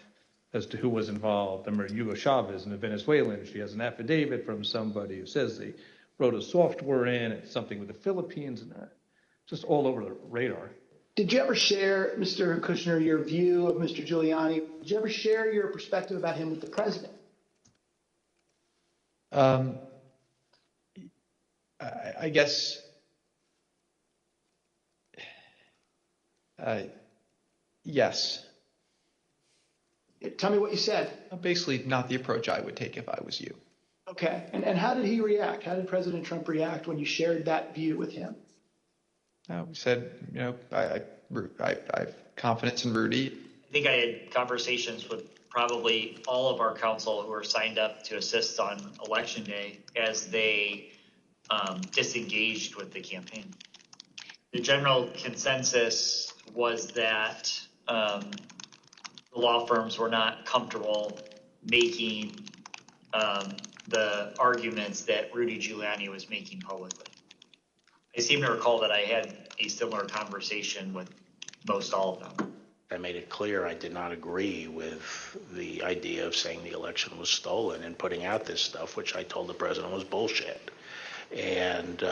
as to who was involved. I remember Hugo Chavez and the Venezuelan. She has an affidavit from somebody who says they wrote a software in, it's something with the Philippines, and just all over the radar.
Did you ever share, Mr. Kushner, your view of Mr. Giuliani? Did you ever share your perspective about him with the president?
I guess, yes.
Tell me what you said.
Basically, not the approach I would take if I was you.
Okay. And how did he react? How did President Trump react when you shared that view with him?
We said, I have confidence in Rudy.
I think I had conversations with probably all of our council who are signed up to assist on Election Day as they disengaged with the campaign. The general consensus was that the law firms were not comfortable making the arguments that Rudy Giuliani was making publicly. I seem to recall that I had a similar conversation with most all of them.
I made it clear I did not agree with the idea of saying the election was stolen and putting out this stuff, which I told the president was bullshit. And,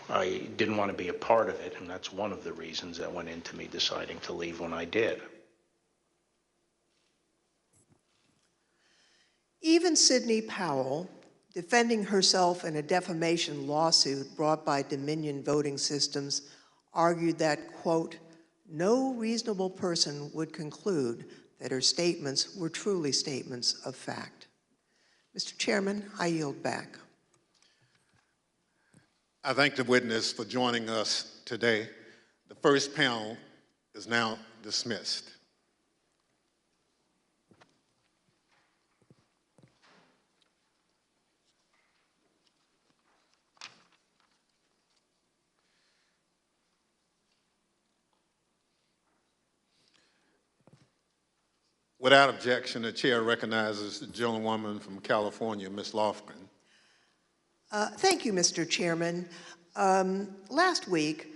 I didn't want to be a part of it, and that's one of the reasons that went into me deciding to leave when I did.
Even Sidney Powell, defending herself in a defamation lawsuit brought by Dominion Voting Systems, argued that, quote, no reasonable person would conclude that her statements were truly statements of fact. Mr. Chairman, I yield back.
I thank the witness for joining us today. The first panel is now dismissed. Without objection, the chair recognizes the gentlewoman from California, Ms. Lofgren.
Thank you, Mr. Chairman. Last week,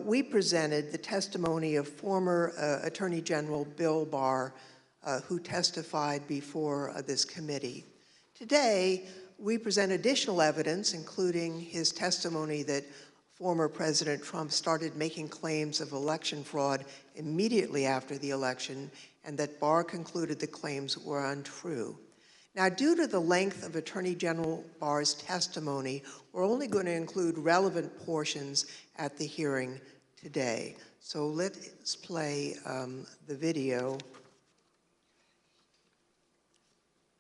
we presented the testimony of former Attorney General Bill Barr, who testified before this committee. Today, we present additional evidence, including his testimony that former President Trump started making claims of election fraud immediately after the election, and that Barr concluded the claims were untrue. Now, due to the length of Attorney General Barr's testimony, we're only going to include relevant portions at the hearing today. So let's play the video.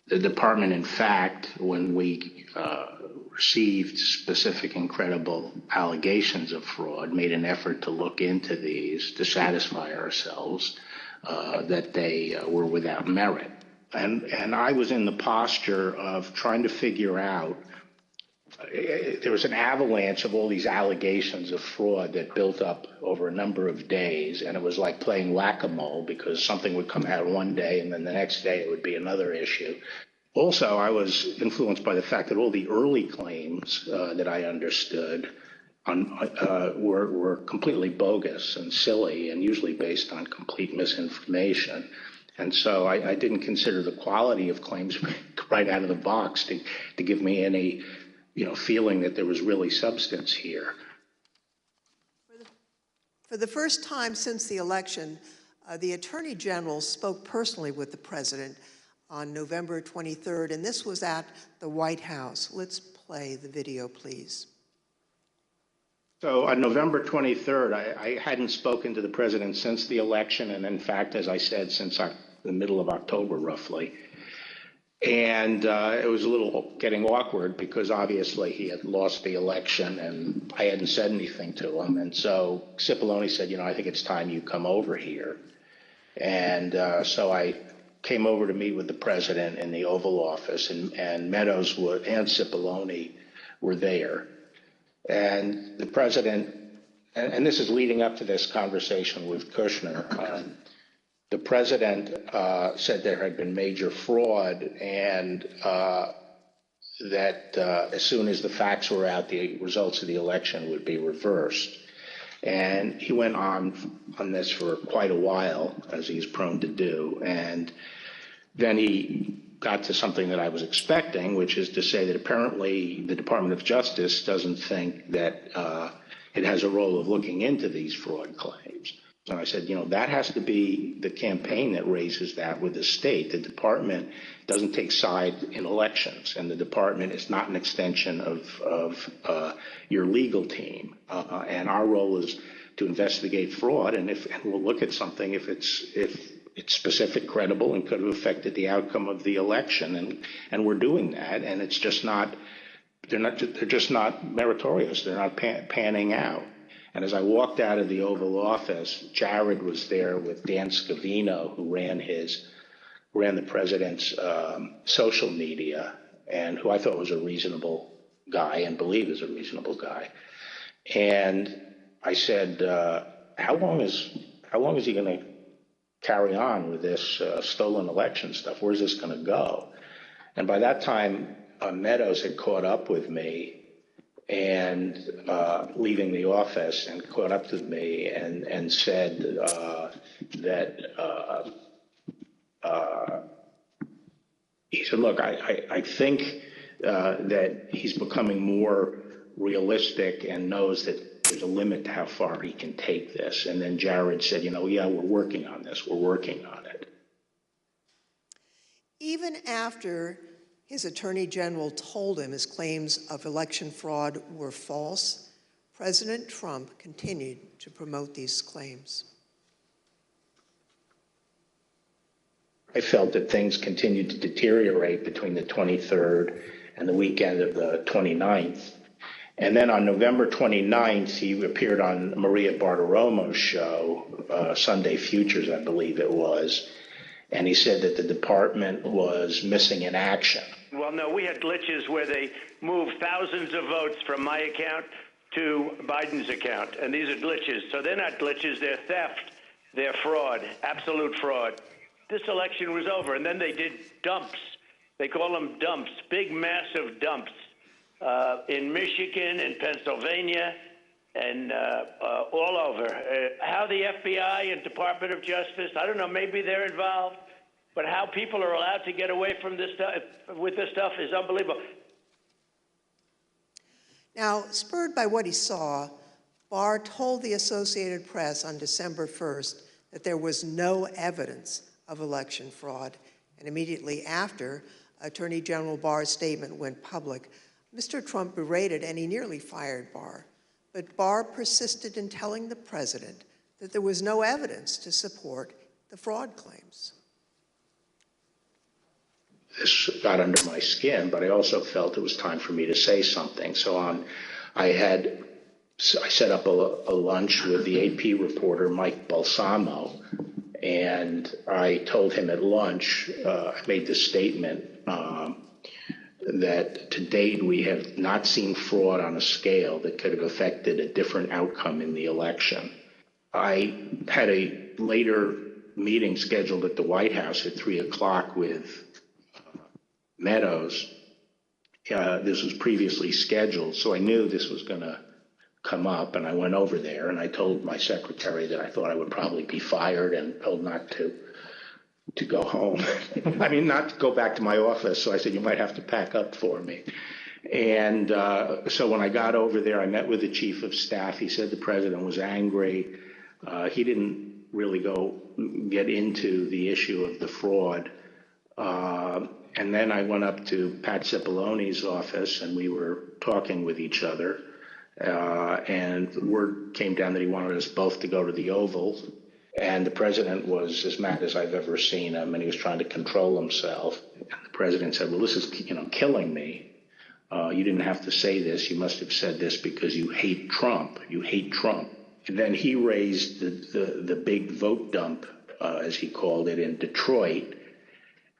The department, in fact, when we received specific and credible allegations of fraud, made an effort to look into these to satisfy ourselves that they were without merit. And I was in the posture of trying to figure out, there was an avalanche of all these allegations of fraud that built up over a number of days, and it was like playing whack-a-mole because something would come out one day and then the next day it would be another issue. Also, I was influenced by the fact that all the early claims that I understood were completely bogus and silly and usually based on complete misinformation. And so I didn't consider the quality of claims right out of the box to give me any, feeling that there was really substance here.
For the first time since the election, the Attorney General spoke personally with the President on November 23rd, and this was at the White House. Let's play the video, please.
So on November 23rd, I hadn't spoken to the president since the election, and in fact, as I said, since the middle of October, roughly. And it was a little getting awkward because obviously he had lost the election and I hadn't said anything to him. And so Cipollone said, I think it's time you come over here. And so I came over to meet with the president in the Oval Office, and Meadows and Cipollone were there. And the president, and this is leading up to this conversation with Kushner, the president said there had been major fraud and that as soon as the facts were out, the results of the election would be reversed. And he went on this for quite a while, as he's prone to do. And then he got to something that I was expecting, which is to say that apparently the Department of Justice doesn't think that it has a role of looking into these fraud claims. And I said, that has to be the campaign that raises that with the state. The department doesn't take sides in elections, and the department is not an extension of your legal team. And our role is to investigate fraud, and we'll look at something if it's specific, credible, and could have affected the outcome of the election. And we're doing that, and it's just not. They're just not meritorious. They're not panning out. And as I walked out of the Oval Office, Jared was there with Dan Scavino, who ran the president's social media, and who I thought was a reasonable guy and believe is a reasonable guy. And I said, how long is he going to carry on with this stolen election stuff? Where's this going to go? And by that time, Meadows had caught up with me and leaving the office and caught up with me and said that he said, look, I think that he's becoming more realistic and knows that there's a limit to how far he can take this. And then Jared said, yeah, we're working on this. We're working on it.
Even after his attorney general told him his claims of election fraud were false, President Trump continued to promote these claims.
I felt that things continued to deteriorate between the 23rd and the weekend of the 29th. And then on November 29th, he appeared on Maria Bartiromo's show, Sunday Futures, I believe it was. And he said that the department was missing in action.
Well, no, we had glitches where they moved thousands of votes from my account to Biden's account. And these are glitches. So they're not glitches, they're theft, they're fraud, absolute fraud. This election was over, and then they did dumps. They call them dumps, big, massive dumps in Michigan and Pennsylvania and all over. How the FBI and Department of Justice, I don't know, maybe they're involved, but how people are allowed to get away from this stuff with this stuff is unbelievable.
Now, spurred by what he saw, Barr told the Associated Press on December 1st that there was no evidence of election fraud. And immediately after Attorney General Barr's statement went public, Mr. Trump berated and he nearly fired Barr. But Barr persisted in telling the president that there was no evidence to support the fraud claims.
This got under my skin, but I also felt it was time for me to say something. So I set up a lunch with the AP reporter, Mike Balsamo, and I told him at lunch, I made this statement that to date we have not seen fraud on a scale that could have affected a different outcome in the election. I had a later meeting scheduled at the White House at 3 o'clock with Meadows. This was previously scheduled, so I knew this was going to come up, and I went over there and I told my secretary that I thought I would probably be fired and told not to go home. I mean, not to go back to my office. So I said, you might have to pack up for me. And so when I got over there, I met with the chief of staff. He said the president was angry. He didn't really get into the issue of the fraud. And then I went up to Pat Cipollone's office and we were talking with each other. And word came down that he wanted us both to go to the Oval. And the president was as mad as I've ever seen him, and he was trying to control himself. And the president said, well, this is killing me. You didn't have to say this. You must have said this because you hate Trump. You hate Trump. And then he raised the big vote dump, as he called it, in Detroit.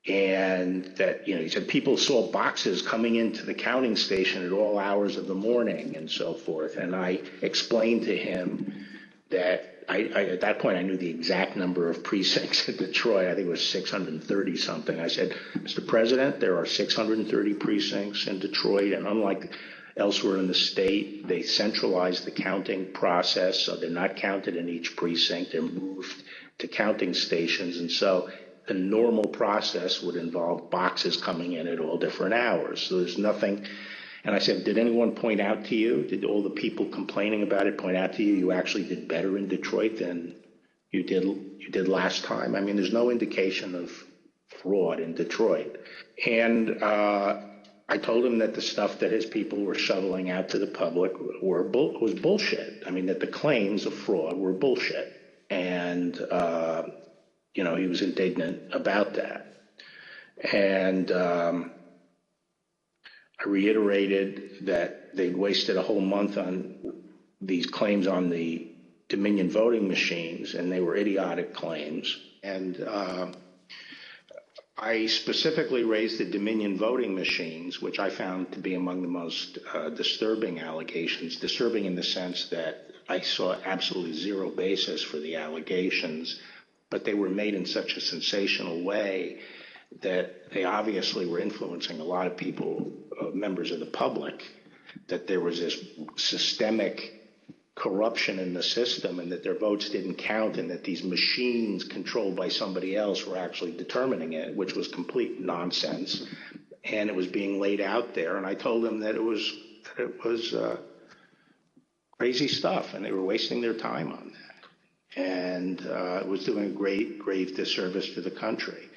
And that, he said people saw boxes coming into the counting station at all hours of the morning and so forth. And I explained to him that at that point I knew the exact number of precincts in Detroit. I think it was 630 something. I said, Mr. President, there are 630 precincts in Detroit, and unlike elsewhere in the state, they centralized the counting process, so they're not counted in each precinct. They're moved to counting stations, and so the normal process would involve boxes coming in at all different hours. So there's nothing. And I said, did anyone point out to you, did all the people complaining about it point out to you, you actually did better in Detroit than you did last time? I mean, there's no indication of fraud in Detroit. And I told him that the stuff that his people were shoveling out to the public was bullshit. I mean, that the claims of fraud were bullshit. And, he was indignant about that. And I reiterated that they'd wasted a whole month on these claims on the Dominion voting machines, and they were idiotic claims. And I specifically raised the Dominion voting machines, which I found to be among the most disturbing allegations. Disturbing in the sense that I saw absolutely zero basis for the allegations, but they were made in such a sensational way that they obviously were influencing a lot of people, members of the public, that there was this systemic corruption in the system and that their votes didn't count and that these machines controlled by somebody else were actually determining it, which was complete nonsense. And it was being laid out there. And I told them that it was crazy stuff and they were wasting their time on that. And it was doing a grave disservice to the country.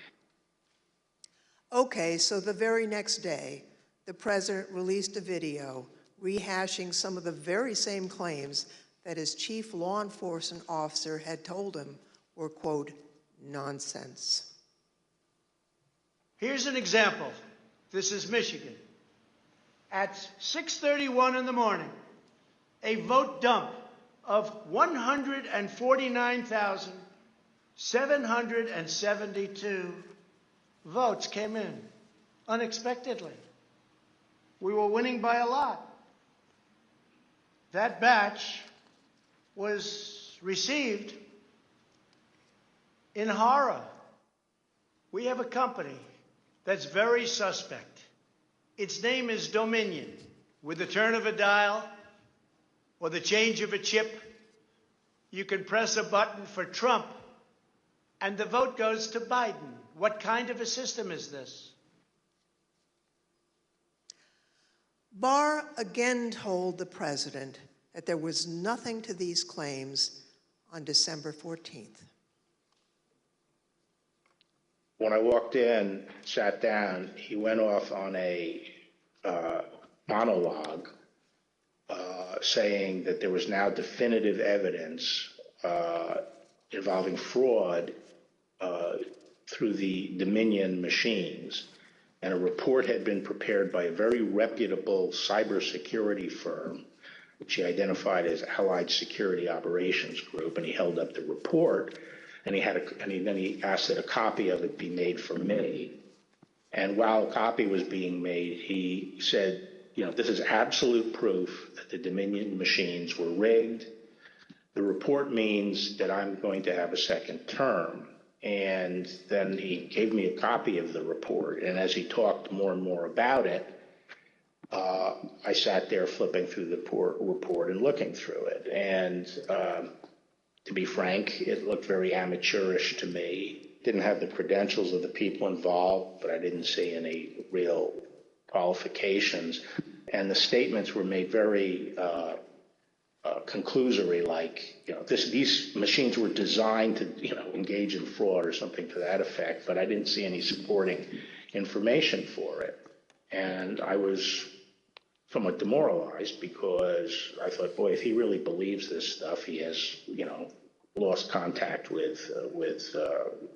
Okay, so the very next day, the president released a video rehashing some of the very same claims that his chief law enforcement officer had told him were, quote, nonsense.
Here's an example. This is Michigan. At 6:31 in the morning, a vote dump of 149,772 votes came in unexpectedly. We were winning by a lot. That batch was received in horror. We have a company that's very suspect. Its name is Dominion. With the turn of a dial or the change of a chip, you can press a button for Trump and the vote goes to Biden. What kind of a system is this?
Barr again told the president that there was nothing to these claims on December 14th.
When I walked in, sat down, he went off on a monologue saying that there was now definitive evidence involving fraud through the Dominion machines. And a report had been prepared by a very reputable cybersecurity firm, which he identified as Allied Security Operations Group, and he held up the report, and then he asked that a copy of it be made for me. And while a copy was being made, he said, you know, this is absolute proof that the Dominion machines were rigged. The report means that I'm going to have a second term. And then he gave me a copy of the report. And as he talked more and more about it, I sat there flipping through the report and looking through it. And to be frank, it looked very amateurish to me. Didn't have the credentials of the people involved, but I didn't see any real qualifications. And the statements were made very conclusory, like, you know, these machines were designed to, you know, engage in fraud or something to that effect, but I didn't see any supporting information for it. And I was somewhat demoralized because I thought, boy, if he really believes this stuff, he has, you know, lost contact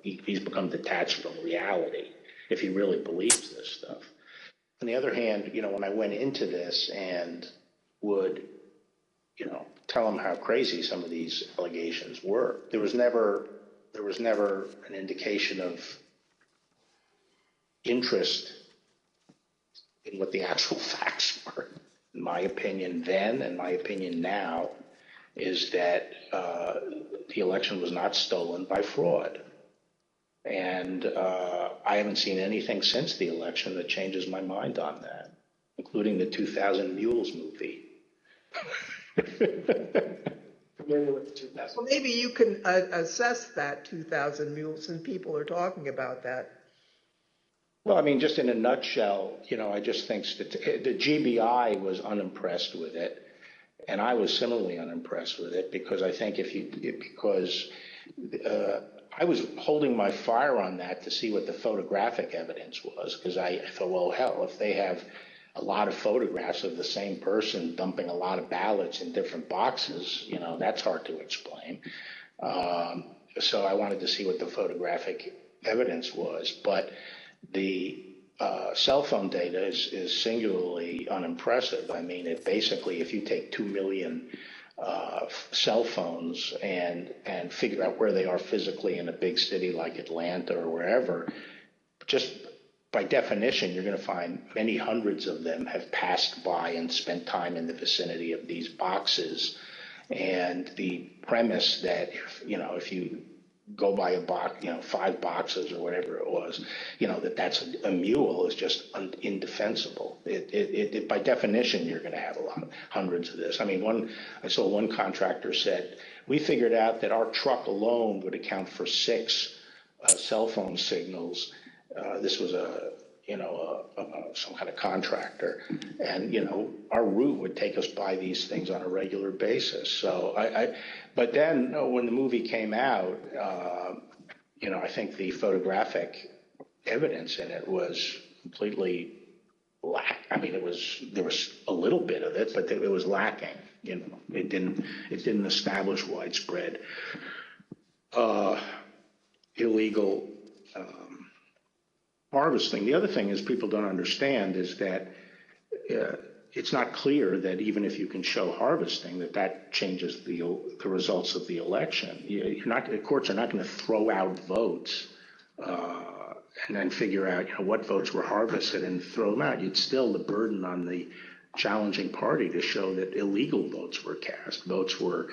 he's become detached from reality if he really believes this stuff. On the other hand, you know, when I went into this and would, you know, tell him how crazy some of these allegations were, there was never an indication of interest in what the actual facts were. In my opinion then, and my opinion now, is that the election was not stolen by fraud. And I haven't seen anything since the election that changes my mind on that, including the 2000 Mules movie.
Well, maybe you can assess that 2,000 Mules since people are talking about that.
Well, I mean, just in a nutshell, you know, I just think the GBI was unimpressed with it, and I was similarly unimpressed with it because I think I was holding my fire on that to see what the photographic evidence was, because I thought, well, hell, if they have a lot of photographs of the same person dumping a lot of ballots in different boxes, you know, that's hard to explain. So I wanted to see what the photographic evidence was. But the cell phone data is singularly unimpressive. I mean, it basically, if you take 2 million cell phones and figure out where they are physically in a big city like Atlanta or wherever, just by definition, you're going to find many hundreds of them have passed by and spent time in the vicinity of these boxes. And the premise that, if you go buy a box, 5 boxes or whatever it was, that's a mule is just indefensible. It by definition, you're going to have hundreds of this. I mean, I saw one contractor said, we figured out that our truck alone would account for 6 cell phone signals. This was some kind of contractor, and our route would take us by these things on a regular basis. So but then when the movie came out, I think the photographic evidence in it was completely I mean, there was a little bit of it, but it was lacking. It didn't establish widespread illegal harvesting. The other thing is people don't understand is that it's not clear that even if you can show harvesting, that changes the results of the election. The courts are not going to throw out votes and then figure out what votes were harvested and throw them out. It's still the burden on the challenging party to show that illegal votes were cast. Votes were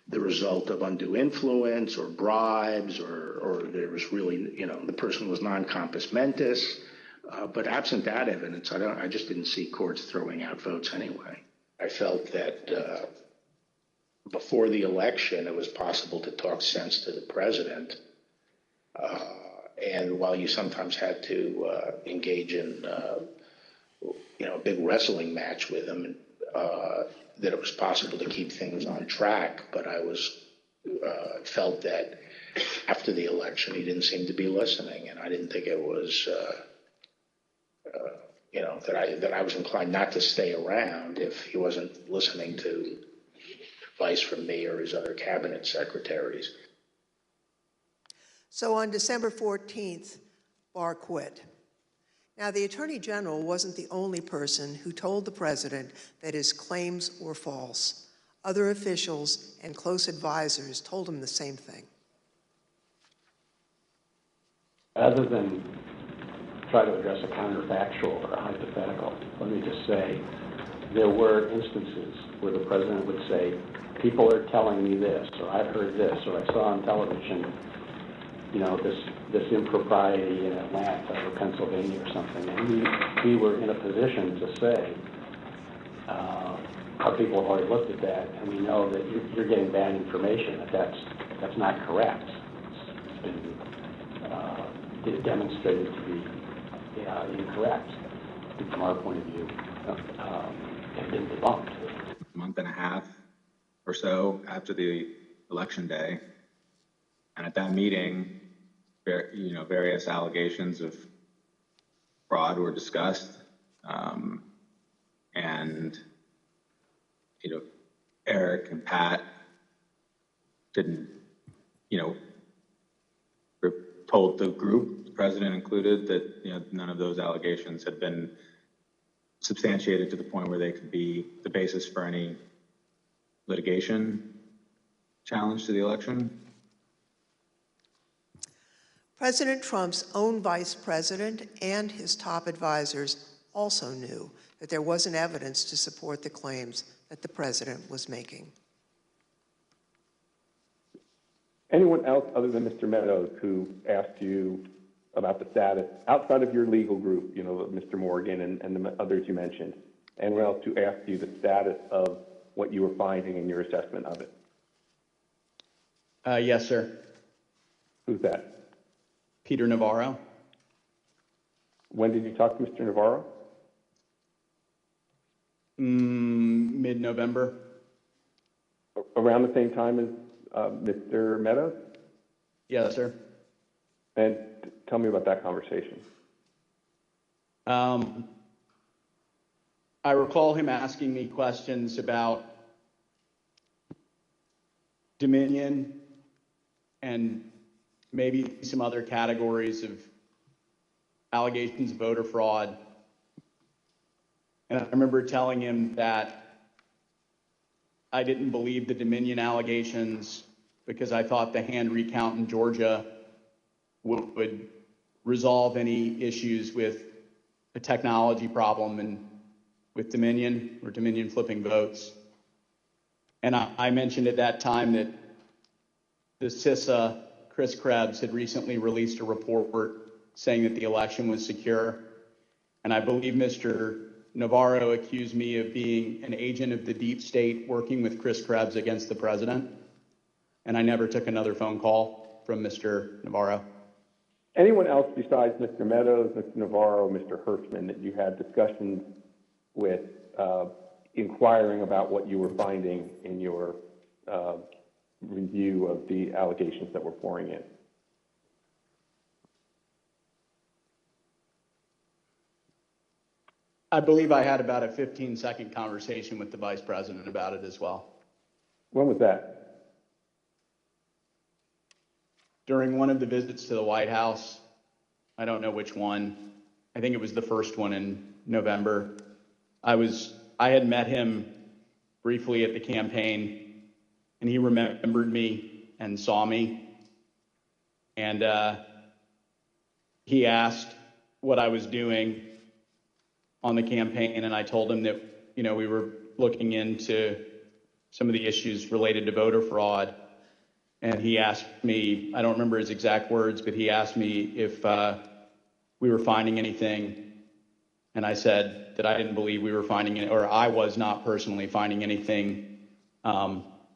the result of undue influence or bribes, or there was really, the person was non-compos mentis. But absent that evidence, I just didn't see courts throwing out votes anyway. I felt that before the election, it was possible to talk sense to the president. And while you sometimes had to engage in, a big wrestling match with him, that it was possible to keep things on track, but I felt that after the election he didn't seem to be listening, and I didn't think it was that I was inclined not to stay around if he wasn't listening to advice from me or his other cabinet secretaries.
So on December 14th, Barr quit. Now, the Attorney General wasn't the only person who told the president that his claims were false. Other officials and close advisors told him the same thing.
Rather than try to address a counterfactual or a hypothetical, let me just say there were instances where the president would say, people are telling me this, or I've heard this, or I saw on television, this impropriety in Atlanta or Pennsylvania or something. And we were in a position to say, our people have already looked at that, and we know that you're getting bad information, that's not correct. It's been demonstrated to be incorrect from our point of view, and been debunked.
A month and a half or so after the election day, and at that meeting, various allegations of fraud were discussed, and Eric and Pat didn't, told the group, the president included, that none of those allegations had been substantiated to the point where they could be the basis for any litigation challenge to the election.
President Trump's own vice president and his top advisors also knew that there wasn't evidence to support the claims that the president was making.
Anyone else other than Mr. Meadows who asked you about the status outside of your legal group, Mr. Morgan and the others you mentioned, anyone else who asked you the status of what you were finding and your assessment of it?
Yes, sir.
Who's that?
Peter Navarro.
When did you talk to Mr. Navarro?
Mid-November.
Around the same time as Mr. Meadows?
Yes, sir.
And tell me about that conversation.
I recall him asking me questions about Dominion and maybe some other categories of allegations of voter fraud. And I remember telling him that I didn't believe the Dominion allegations because I thought the hand recount in Georgia would resolve any issues with the technology problem and with Dominion or Dominion flipping votes. And I mentioned at that time that the CISA, Chris Krebs, had recently released a report saying that the election was secure. And I believe Mr. Navarro accused me of being an agent of the deep state working with Chris Krebs against the president. And I never took another phone call from Mr. Navarro.
Anyone else besides Mr. Meadows, Mr. Navarro, Mr. Hirschman that you had discussions with inquiring about what you were finding in your review of the allegations that were pouring in?
I believe I had about a 15-second conversation with the vice president about it as well.
When was that?
During one of the visits to the White House. I don't know which one. I think it was the first one in November. I had met him briefly at the campaign, and he remembered me and saw me. And he asked what I was doing on the campaign, and I told him that, we were looking into some of the issues related to voter fraud. And he asked me, I don't remember his exact words, but he asked me if we were finding anything. And I said that I didn't believe we were finding it, or I was not personally finding anything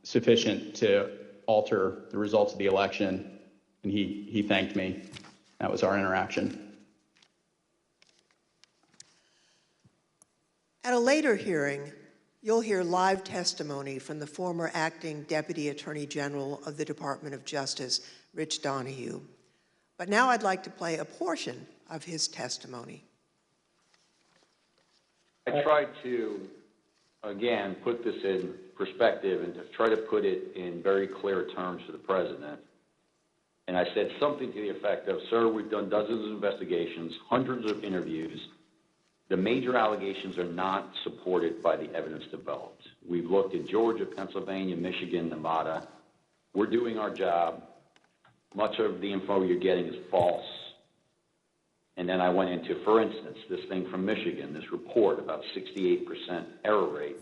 sufficient to alter the results of the election. And he thanked me. That was our interaction.
At a later hearing, you'll hear live testimony from the former acting Deputy Attorney General of the Department of Justice, Rich Donahue. But now I'd like to play a portion of his testimony.
I tried to, again, put this in perspective and to try to put it in very clear terms to the president. And I said something to the effect of, sir, we've done dozens of investigations, hundreds of interviews. The major allegations are not supported by the evidence developed. We've looked at Georgia, Pennsylvania, Michigan, Nevada. We're doing our job. Much of the info you're getting is false. And then I went into, for instance, this thing from Michigan, this report about 68% error rate.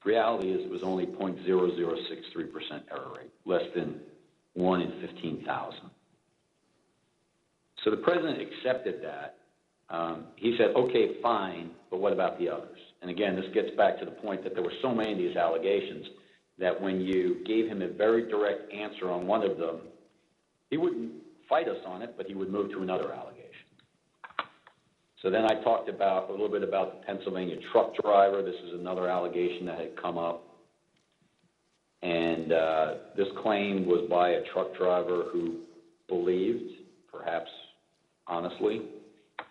Reality is it was only 0.0063% error rate, less than 1 in 15,000. So the president accepted that. He said, okay, fine, but what about the others? And again, this gets back to the point that there were so many of these allegations that when you gave him a very direct answer on one of them, he wouldn't fight us on it, but he would move to another allegation. So then I talked about a little bit about the Pennsylvania truck driver. This is another allegation that had come up. And this claim was by a truck driver who believed, perhaps honestly,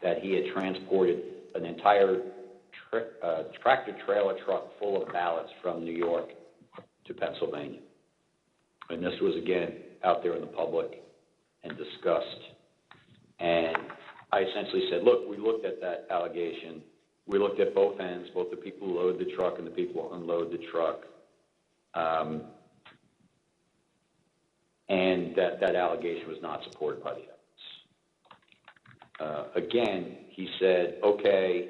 that he had transported an entire tractor-trailer truck full of ballots from New York to Pennsylvania. And this was, again, out there in the public and discussed. And I essentially said, look, we looked at that allegation. We looked at both ends, both the people who load the truck and the people who unload the truck. And that allegation was not supported by the evidence. Again, he said, okay.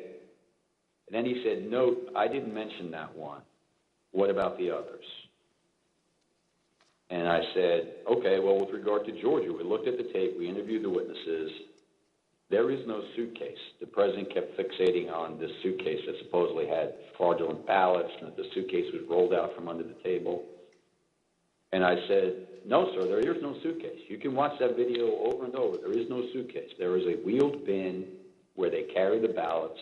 And then he said, no, I didn't mention that one. What about the others? And I said, okay, well, with regard to Georgia, we looked at the tape, we interviewed the witnesses. There is no suitcase. The president kept fixating on this suitcase that supposedly had fraudulent ballots and that the suitcase was rolled out from under the table. And I said, no, sir, there is no suitcase. You can watch that video over and over. There is no suitcase. There is a wheeled bin where they carry the ballots,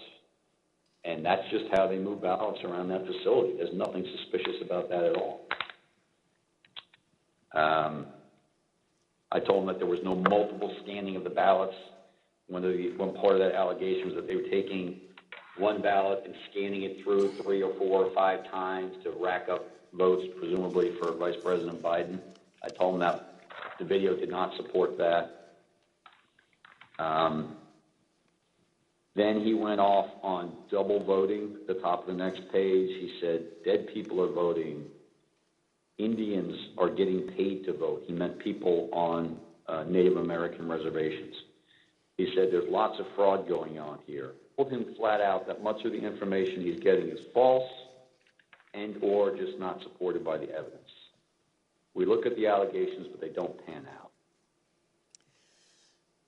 and that's just how they move ballots around that facility. There's nothing suspicious about that at all. I told them that there was no multiple scanning of the ballots. One part of that allegation was that they were taking one ballot and scanning it through 3 or 4 or 5 times to rack up votes, presumably for Vice President Biden. I told them that the video did not support that. Then he went off on double voting, the top of the next page. He said, dead people are voting. Indians are getting paid to vote. He meant people on Native American reservations. He said there's lots of fraud going on here. Told him flat out that much of the information he's getting is false. and or just not supported by the evidence. We look at the allegations, but they don't pan out.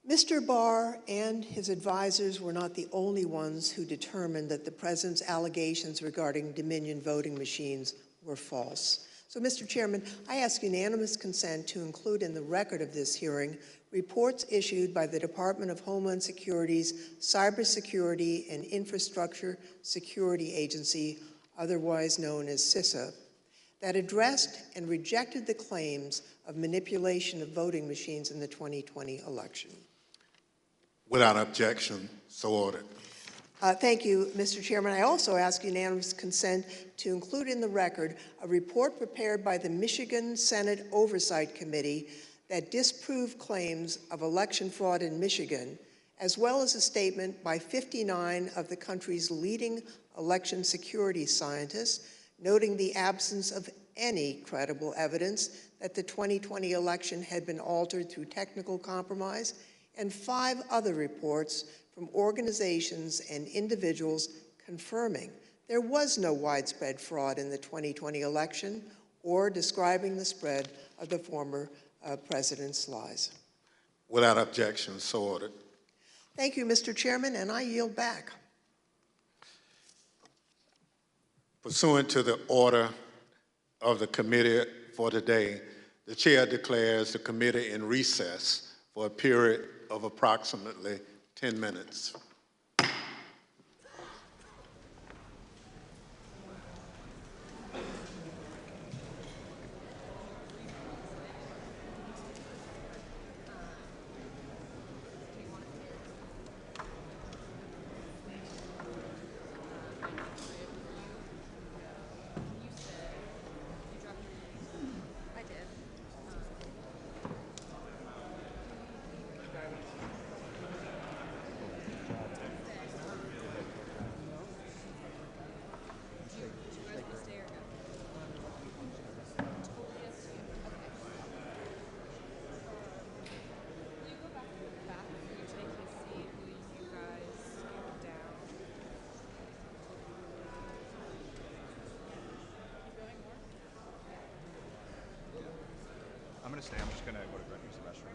Mr. Barr and his advisors were not the only ones who determined that the president's allegations regarding Dominion voting machines were false. So, Mr. Chairman, I ask unanimous consent to include in the record of this hearing reports issued by the Department of Homeland Security's Cybersecurity and Infrastructure Security Agency, otherwise known as CISA, that addressed and rejected the claims of manipulation of voting machines in the 2020 election.
Without objection, so ordered.
Thank you, Mr. Chairman. I also ask unanimous consent to include in the record a report prepared by the Michigan Senate Oversight Committee that disproved claims of election fraud in Michigan, as well as a statement by 59 of the country's leading election security scientists, noting the absence of any credible evidence that the 2020 election had been altered through technical compromise, and 5 other reports from organizations and individuals confirming there was no widespread fraud in the 2020 election or describing the spread of the former president's lies.
Without objection, so ordered.
Thank you, Mr. Chairman, and I yield back.
Pursuant to the order of the committee for today, the chair declares the committee in recess for a period of approximately 10 minutes.
I'm going to stay. I'm just going to go to use the restroom.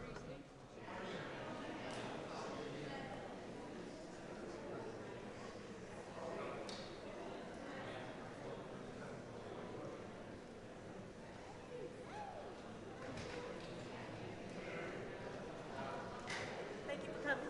Thank you for coming.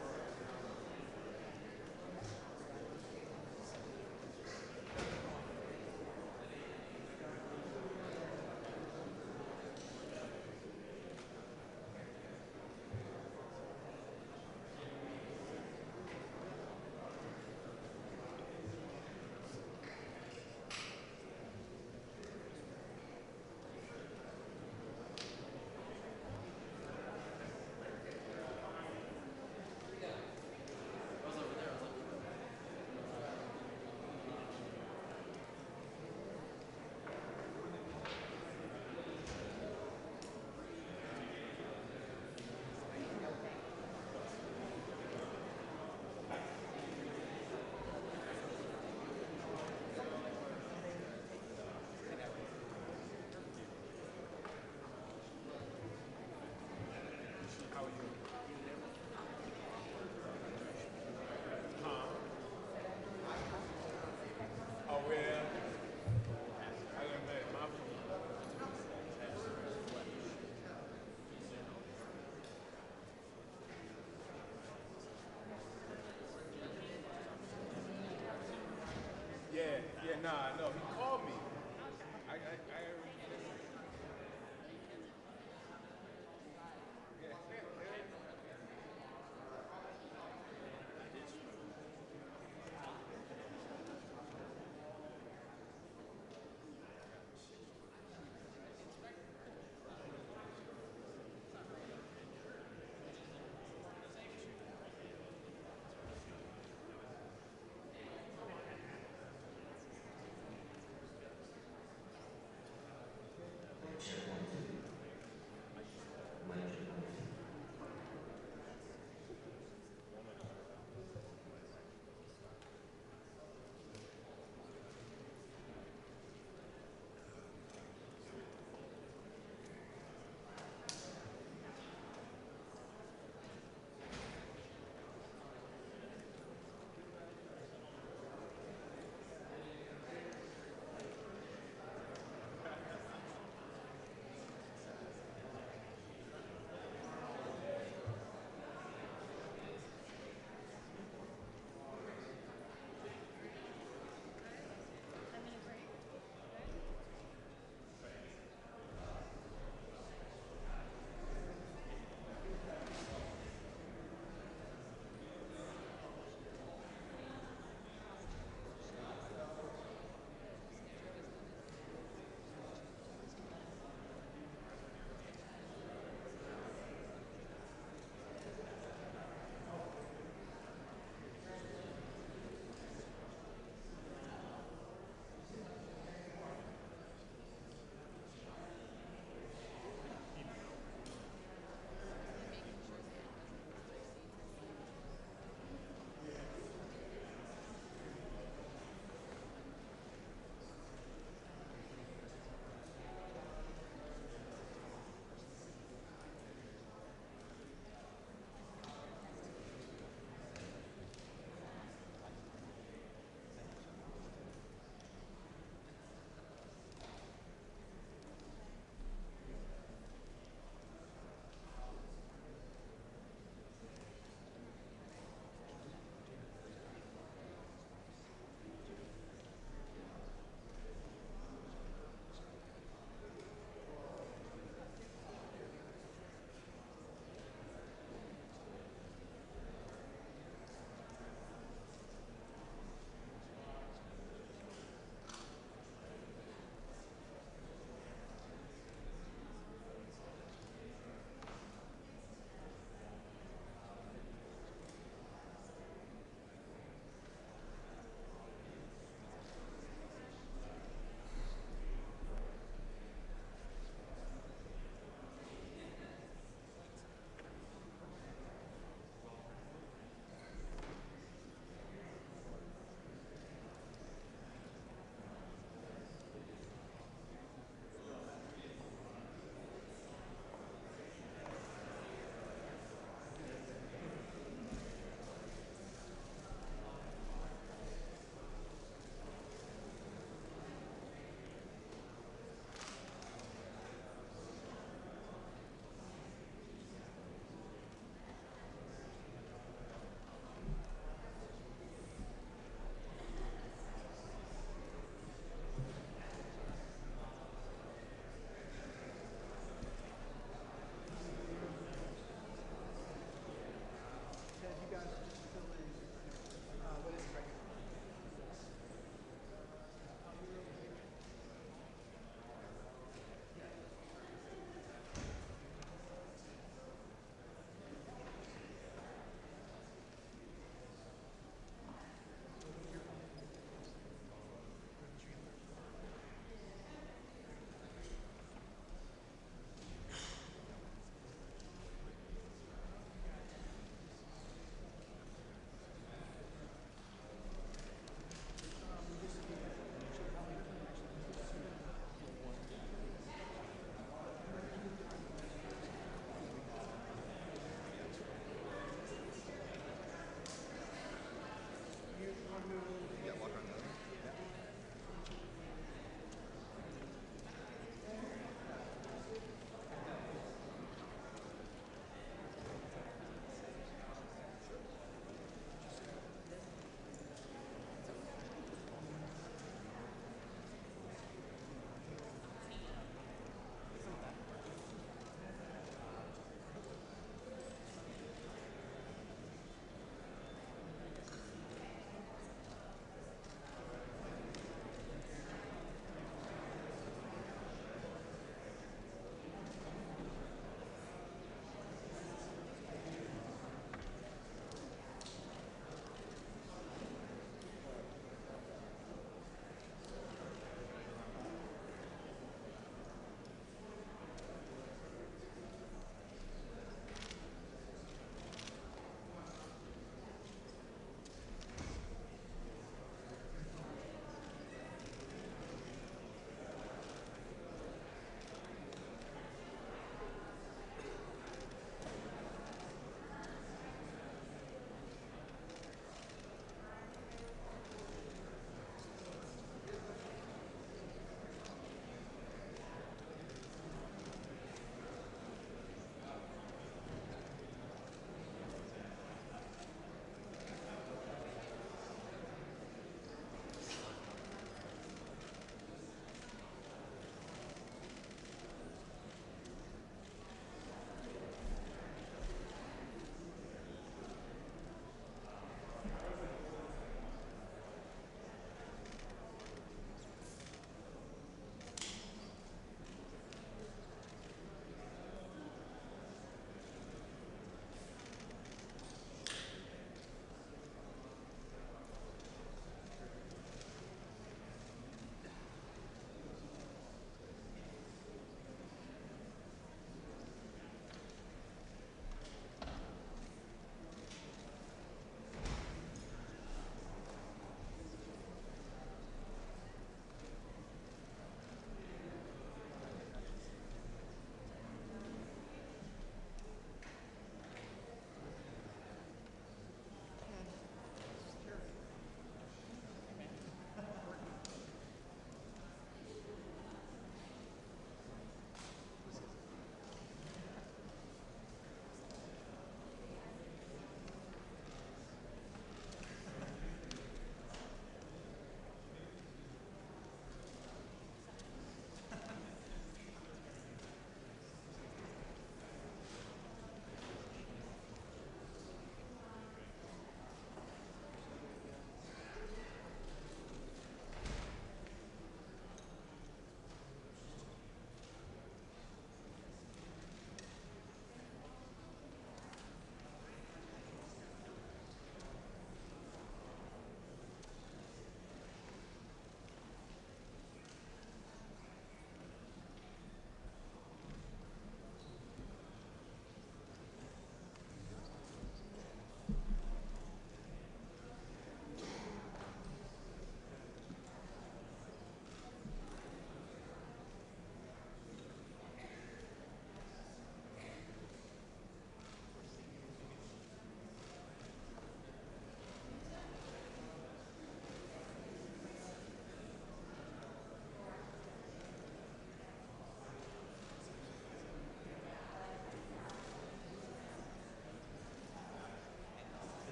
Yeah, nah, no, he called me.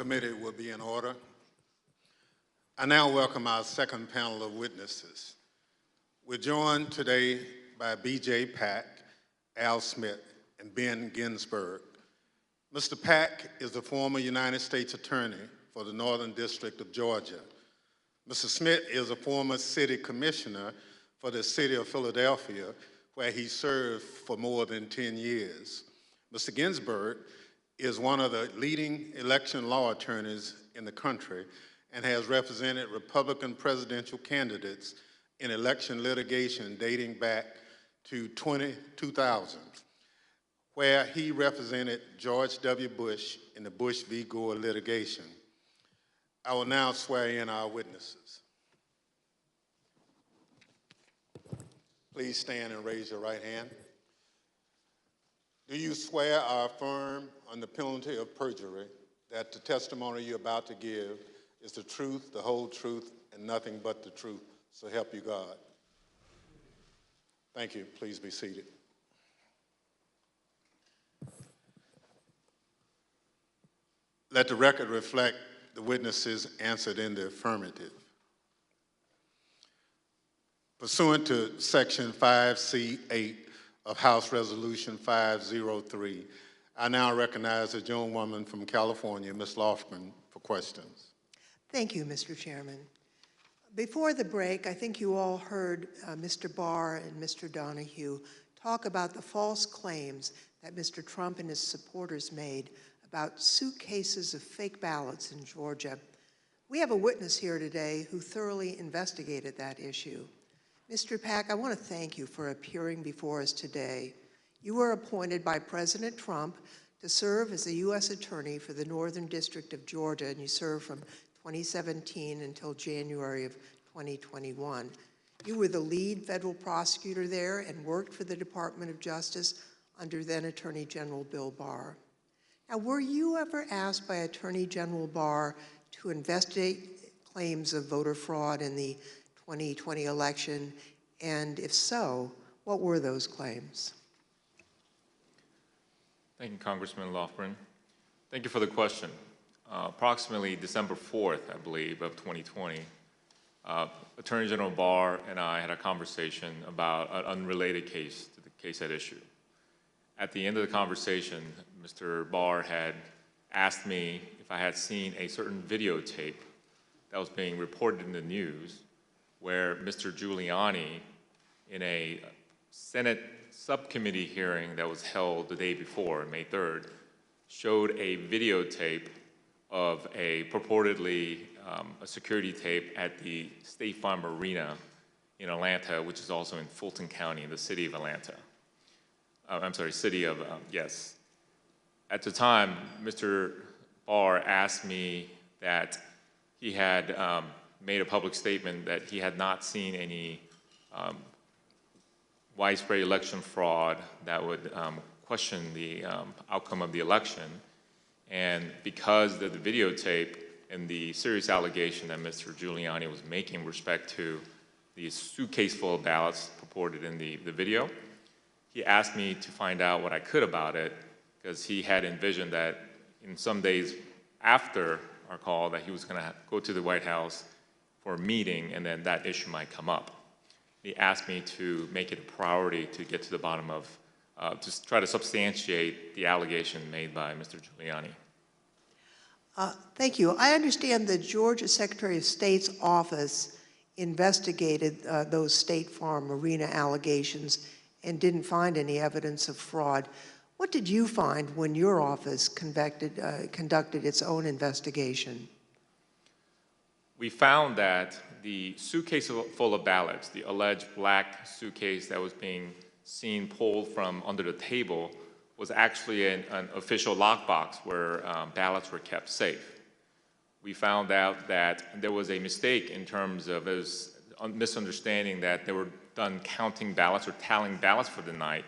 committee will be in order. I now welcome our second panel of witnesses. We're joined today by B.J. Pack, Al Smith, and Ben Ginsberg. Mr. Pack is the former United States Attorney for the Northern District of Georgia. Mr. Smith is a former city commissioner for the city of Philadelphia, where he served for more than 10 years. Mr. Ginsberg is one of the leading election law attorneys in the country and has represented Republican presidential candidates in election litigation dating back to 2000, where he represented George W. Bush in the Bush v. Gore litigation. I will now swear in our witnesses. Please stand and raise your right hand. Do you swear or affirm on the penalty of perjury that the testimony you're about to give is the truth, the whole truth, and nothing but the truth? So help you God. Thank you. Please be seated. Let the record reflect the witnesses answered in the affirmative. Pursuant to Section 5C8 of House Resolution 503, I now recognize the gentlewoman from California, Ms. Lofgren, for questions.
Thank you, Mr. Chairman. Before the break, I think you all heard Mr. Barr and Mr. Donahue talk about the false claims that Mr. Trump and his supporters made about suitcases of fake ballots in Georgia. We have a witness here today who thoroughly investigated that issue. Mr. Pack, I want to thank you for appearing before us today. You were appointed by President Trump to serve as the U.S. Attorney for the Northern District of Georgia, and you served from 2017 until January of 2021. You were the lead federal prosecutor there and worked for the Department of Justice under then Attorney General Bill Barr. Now, were you ever asked by Attorney General Barr to investigate claims of voter fraud in the 2020 election? And if so, what were those claims?
Thank you, Congressman Lofgren. Thank you for the question. Approximately December 4th, I believe, of 2020, Attorney General Barr and I had a conversation about an unrelated case to the case at issue. At the end of the conversation, Mr. Barr had asked me if I had seen a certain videotape that was being reported in the news where Mr. Giuliani, in a Senate subcommittee hearing that was held the day before, May 3rd, showed a videotape of a purportedly a security tape at the State Farm Arena in Atlanta, which is also in Fulton County in the city of Atlanta. Yes. At the time, Mr. Barr asked me that he had made a public statement that he had not seen any widespread election fraud that would question the outcome of the election. And because of the videotape and the serious allegation that Mr. Giuliani was making with respect to the suitcase full of ballots purported in the video, he asked me to find out what I could about it, because he had envisioned that in some days after our call that he was going to go to the White House for a meeting, and then that issue might come up. He asked me to make it a priority to get to the bottom of, to try to substantiate the allegation made by Mr. Giuliani.
Thank you. I understand the Georgia Secretary of State's office investigated those State Farm Arena allegations and didn't find any evidence of fraud. What did you find when your office conducted its own investigation?
We found that the suitcase full of ballots, the alleged black suitcase that was being seen pulled from under the table, was actually an official lockbox where ballots were kept safe. We found out that there was a mistake in terms of a misunderstanding that they were done counting ballots or tallying ballots for the night,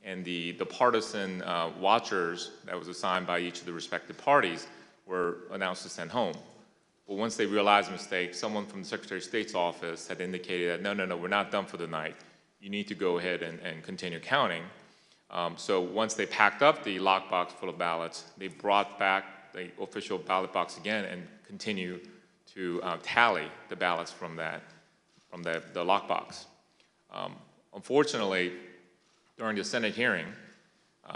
and the partisan watchers that was assigned by each of the respective parties were announced to send home. But once they realized the mistake, someone from the Secretary of State's office had indicated that, no, we're not done for the night. You need to go ahead and continue counting. So once they packed up the lockbox full of ballots, they brought back the official ballot box again and continue to tally the ballots from the lockbox. Unfortunately, during the Senate hearing,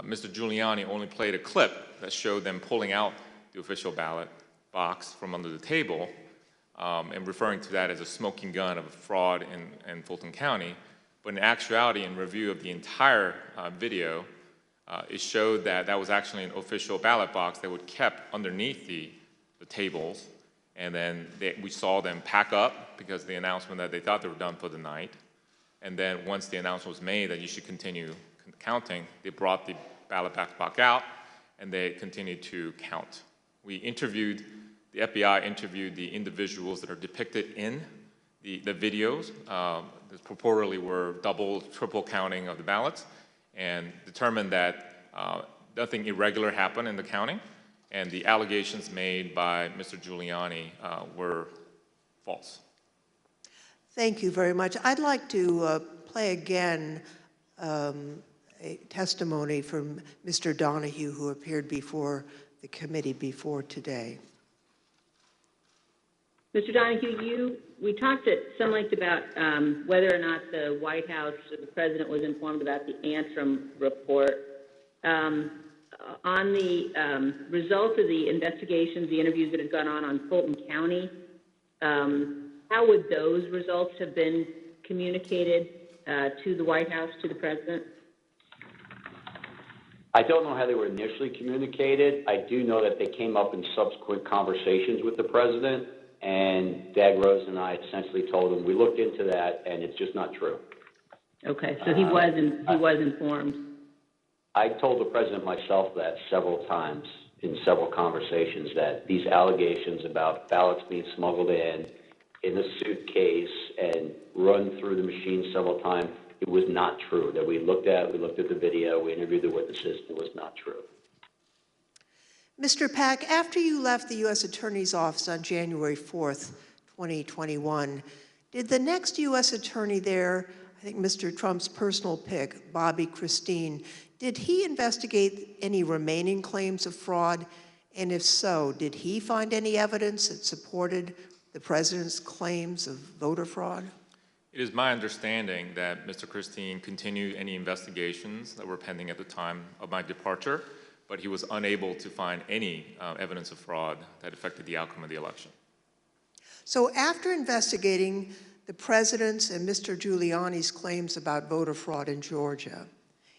Mr. Giuliani only played a clip that showed them pulling out the official ballot box from under the table and referring to that as a smoking gun of a fraud in Fulton County. But in actuality, in review of the entire video, it showed that that was actually an official ballot box that was kept underneath the tables. And then we saw them pack up because of the announcement that they thought they were done for the night. And then once the announcement was made that you should continue counting, they brought the ballot box back out and they continued to count. The FBI interviewed the individuals that are depicted in the videos that purportedly were double, triple counting of the ballots, and determined that nothing irregular happened in the counting, and the allegations made by Mr. Giuliani were false.
Thank you very much. I'd like to play again a testimony from Mr. Donahue, who appeared before the committee before today.
Mr. Donahue, we talked at some length about whether or not the White House or the president was informed about the Antrim report. On the results of the investigations, the interviews that have gone on Fulton County, how would those results have been communicated to the White House, to the president?
I don't know how they were initially communicated. I do know that they came up in subsequent conversations with the president, and Dag Rose and I essentially told him we looked into that, and it's just not true.
Okay, so he was informed.
I told the president myself that several times in several conversations, that these allegations about ballots being smuggled in a suitcase and run through the machine several times, it was not true. That we looked at the video, we interviewed the witnesses, it was not true.
Mr. Pack, after you left the U.S. Attorney's Office on January 4th, 2021, did the next U.S. Attorney there, I think Mr. Trump's personal pick, Bobby Christine, did he investigate any remaining claims of fraud? And if so, did he find any evidence that supported the president's claims of voter fraud?
It is my understanding that Mr. Christine continued any investigations that were pending at the time of my departure, but he was unable to find any evidence of fraud that affected the outcome of the election.
So after investigating the president's and Mr. Giuliani's claims about voter fraud in Georgia,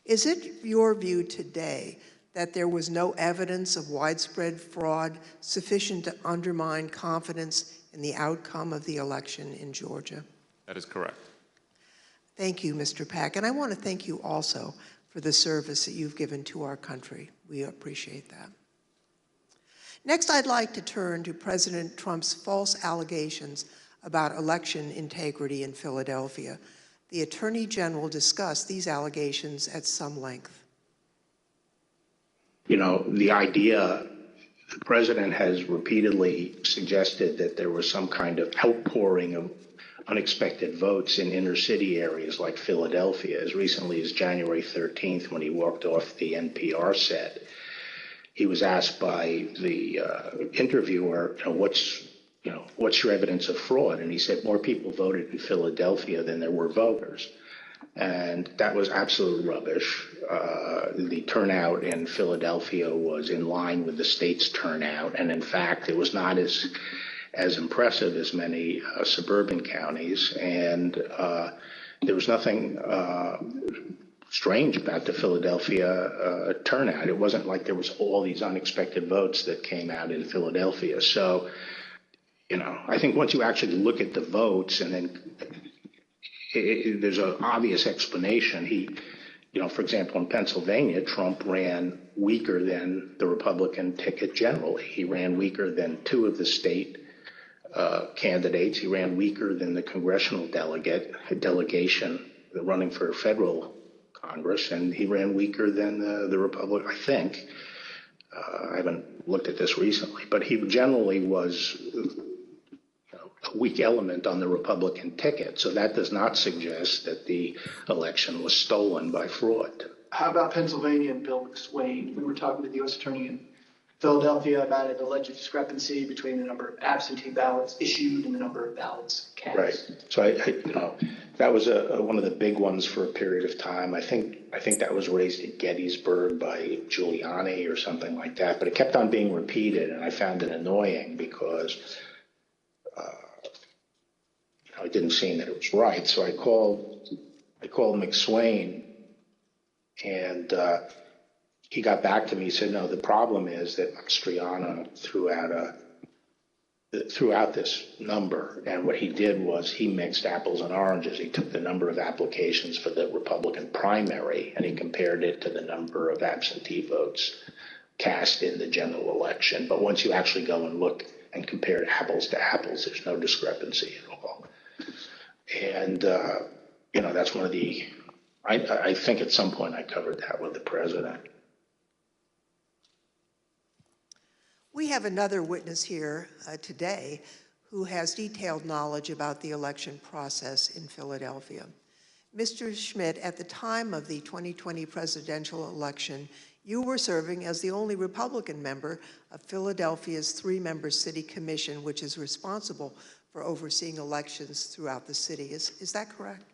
is it your view today that there was no evidence of widespread fraud sufficient to undermine confidence in the outcome of the election in Georgia?
That is correct.
Thank you, Mr. Pack. And I want to thank you also for the service that you've given to our country. We appreciate that. Next, I'd like to turn to President Trump's false allegations about election integrity in Philadelphia. The Attorney General discussed these allegations at some length.
You know, the idea, the president has repeatedly suggested that there was some kind of outpouring of unexpected votes in inner city areas like Philadelphia. As recently as January 13th, when he walked off the NPR set, he was asked by the interviewer, what's your evidence of fraud? And he said more people voted in Philadelphia than there were voters. And that was absolute rubbish. The turnout in Philadelphia was in line with the state's turnout. And in fact, it was not as impressive as many suburban counties. And there was nothing strange about the Philadelphia turnout. It wasn't like there was all these unexpected votes that came out in Philadelphia. So, I think once you actually look at the votes, and then there's an obvious explanation. For example, in Pennsylvania, Trump ran weaker than the Republican ticket generally. He ran weaker than two of the state candidates. He ran weaker than the congressional delegation running for federal Congress, and he ran weaker than the Republican, I think. I haven't looked at this recently, but he generally was a weak element on the Republican ticket. So that does not suggest that the election was stolen by fraud.
How about Pennsylvania and Bill McSwain? We were talking to the U.S. Attorney in Philadelphia about an alleged discrepancy between the number of absentee ballots issued and the number of ballots cast.
Right. So that was one of the big ones for a period of time. I think that was raised at Gettysburg by Giuliani or something like that, but it kept on being repeated, and I found it annoying because it didn't seem that it was right. So I called McSwain, and he got back to me. He said, no, the problem is that Mastriano threw out this number, and what he did was he mixed apples and oranges. He took the number of applications for the Republican primary and he compared it to the number of absentee votes cast in the general election. But once you actually go and look and compare apples to apples, there's no discrepancy at all. And that's one of the. I think at some point I covered that with the president.
We have another witness here today who has detailed knowledge about the election process in Philadelphia. Mr. Schmidt, at the time of the 2020 presidential election, you were serving as the only Republican member of Philadelphia's 3-member city commission, which is responsible for overseeing elections throughout the city. Is that correct?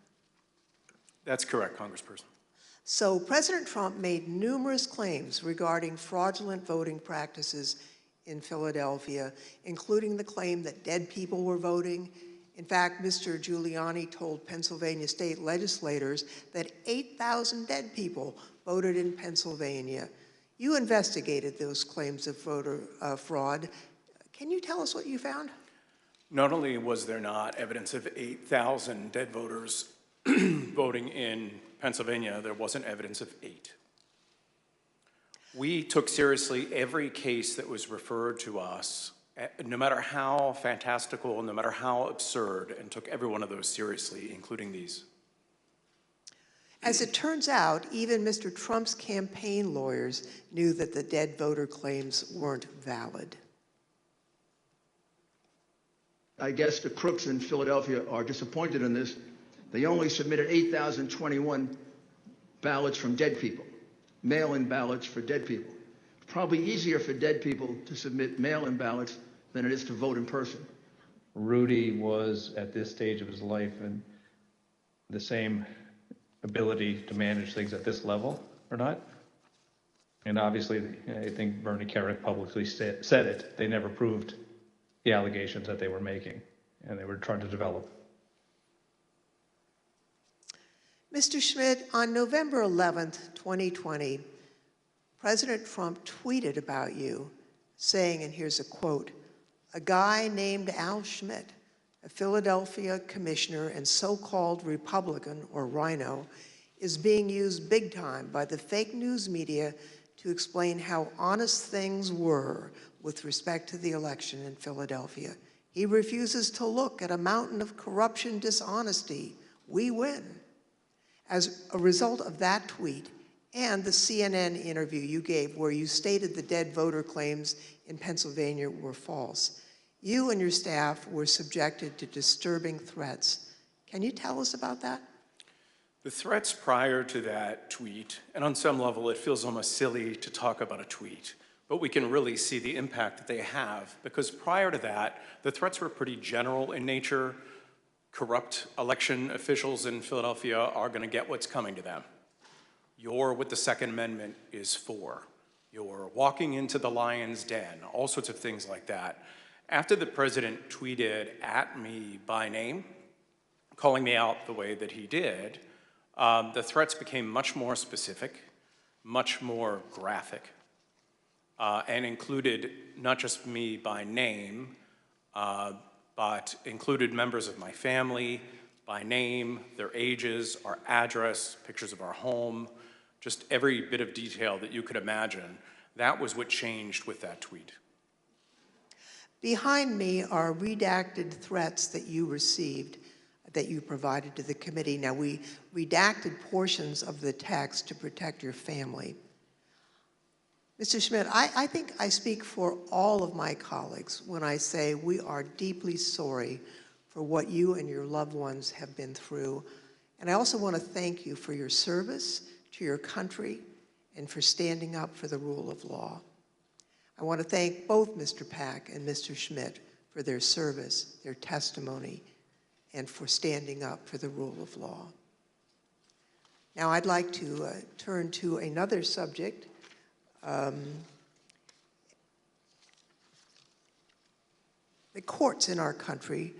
That's correct, Congressperson.
So President Trump made numerous claims regarding fraudulent voting practices in Philadelphia, including the claim that dead people were voting. In fact, Mr. Giuliani told Pennsylvania state legislators that 8,000 dead people voted in Pennsylvania. You investigated those claims of voter fraud. Can you tell us what you found?
Not only was there not evidence of 8,000 dead voters voting in Pennsylvania, there wasn't evidence of 8. We took seriously every case that was referred to us, no matter how fantastical, no matter how absurd, and took every one of those seriously, including these.
As it turns out, even Mr. Trump's campaign lawyers knew that the dead voter claims weren't valid.
I guess the crooks in Philadelphia are disappointed in this. They only submitted 8,021 ballots from dead people, mail-in ballots for dead people. It's probably easier for dead people to submit mail-in ballots than it is to vote in person.
Rudy was at this stage of his life and the same ability to manage things at this level or not. And obviously, I think Bernie Kerik publicly said it. They never proved the allegations that they were making, and they were trying to develop.
Mr. Schmidt, on November 11th, 2020, President Trump tweeted about you, saying, and here's a quote, "A guy named Al Schmidt, a Philadelphia commissioner and so-called Republican, or Rhino, is being used big time by the fake news media to explain how honest things were with respect to the election in Philadelphia. He refuses to look at a mountain of corruption, dishonesty. We win." As a result of that tweet and the CNN interview you gave where you stated the dead voter claims in Pennsylvania were false, you and your staff were subjected to disturbing threats. Can you tell us about that?
The threats prior to that tweet, and on some level it feels almost silly to talk about a tweet, but we can really see the impact that they have, because prior to that, the threats were pretty general in nature. Corrupt election officials in Philadelphia are going to get what's coming to them. You're what the Second Amendment is for. You're walking into the lion's den, all sorts of things like that. After the president tweeted at me by name, calling me out the way that he did, the threats became much more specific, much more graphic, and included not just me by name, but included members of my family by name, their ages, our address, pictures of our home, just every bit of detail that you could imagine. That was what changed with that tweet.
Behind me are redacted threats that you received, that you provided to the committee. Now, we redacted portions of the text to protect your family. Mr. Schmidt, I think I speak for all of my colleagues when I say we are deeply sorry for what you and your loved ones have been through. And I also want to thank you for your service to your country and for standing up for the rule of law. I want to thank both Mr. Pack and Mr. Schmidt for their service, their testimony, and for standing up for the rule of law. Now I'd like to turn to another subject. The courts in our country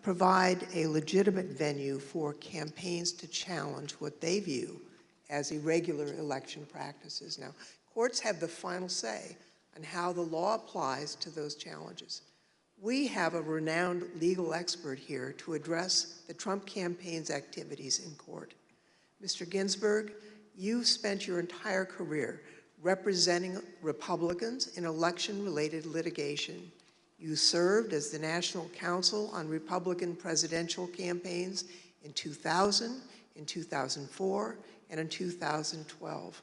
provide a legitimate venue for campaigns to challenge what they view as irregular election practices. Now, courts have the final say on how the law applies to those challenges. We have a renowned legal expert here to address the Trump campaign's activities in court. Mr. Ginsburg, you've spent your entire career representing Republicans in election-related litigation. You served as the National Counsel on Republican presidential campaigns in 2000, in 2004, and in 2012.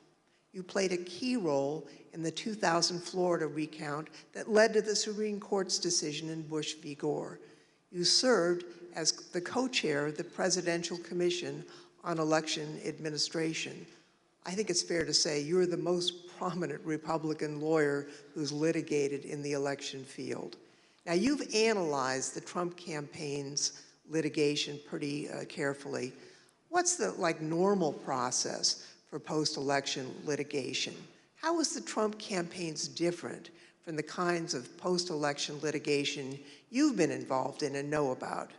You played a key role in the 2000 Florida recount that led to the Supreme Court's decision in Bush v. Gore. You served as the co-chair of the Presidential Commission on Election Administration. I think it's fair to say you're the most prominent Republican lawyer who's litigated in the election field. Now, you've analyzed the Trump campaign's litigation pretty carefully. What's the normal process for post-election litigation? How is the Trump campaign's different from the kinds of post-election litigation you've been involved in and know about?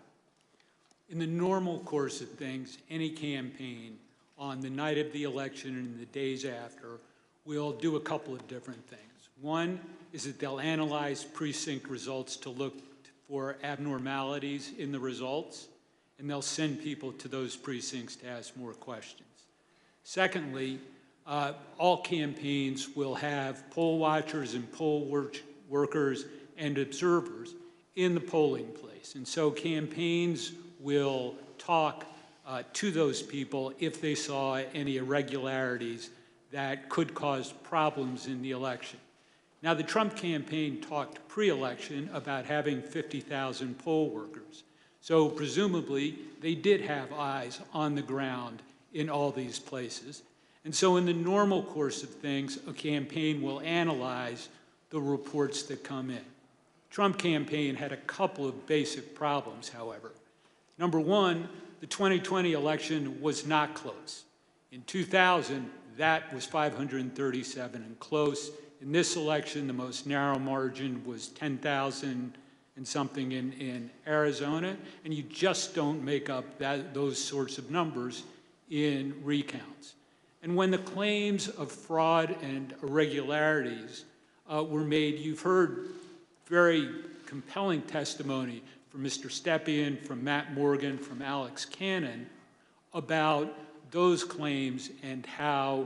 In the normal course of things, any campaign on the night of the election and the days after will do a couple of different things. One is that they'll analyze precinct results to look for abnormalities in the results, and they'll send people to those precincts to ask more questions. Secondly, all campaigns will have poll watchers and poll workers and observers in the polling place. And so campaigns will talk to those people if they saw any irregularities that could cause problems in the election. Now, the Trump campaign talked pre-election about having 50,000 poll workers. So presumably, they did have eyes on the ground in all these places. And so in the normal course of things, a campaign will analyze the reports that come in. Trump campaign had a couple of basic problems, however. Number one, the 2020 election was not close. In 2000, that was 537 and close. In this election, the most narrow margin was 10,000 and something in Arizona, and you just don't make up those sorts of numbers in recounts. And when the claims of fraud and irregularities were made, you've heard very compelling testimony from Mr. Stepien, from Matt Morgan, from Alex Cannon about those claims and how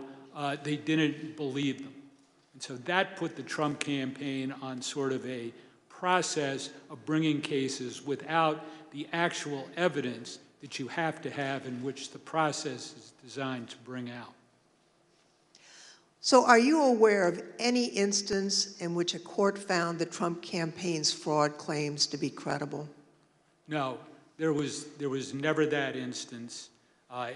they didn't believe them. And so that put the Trump campaign on sort of a process of bringing cases without the actual evidence that you have to have in which the process is designed to bring out.
So are you aware of any instance in which a court found the Trump campaign's fraud claims to be credible?
No, there was never that instance.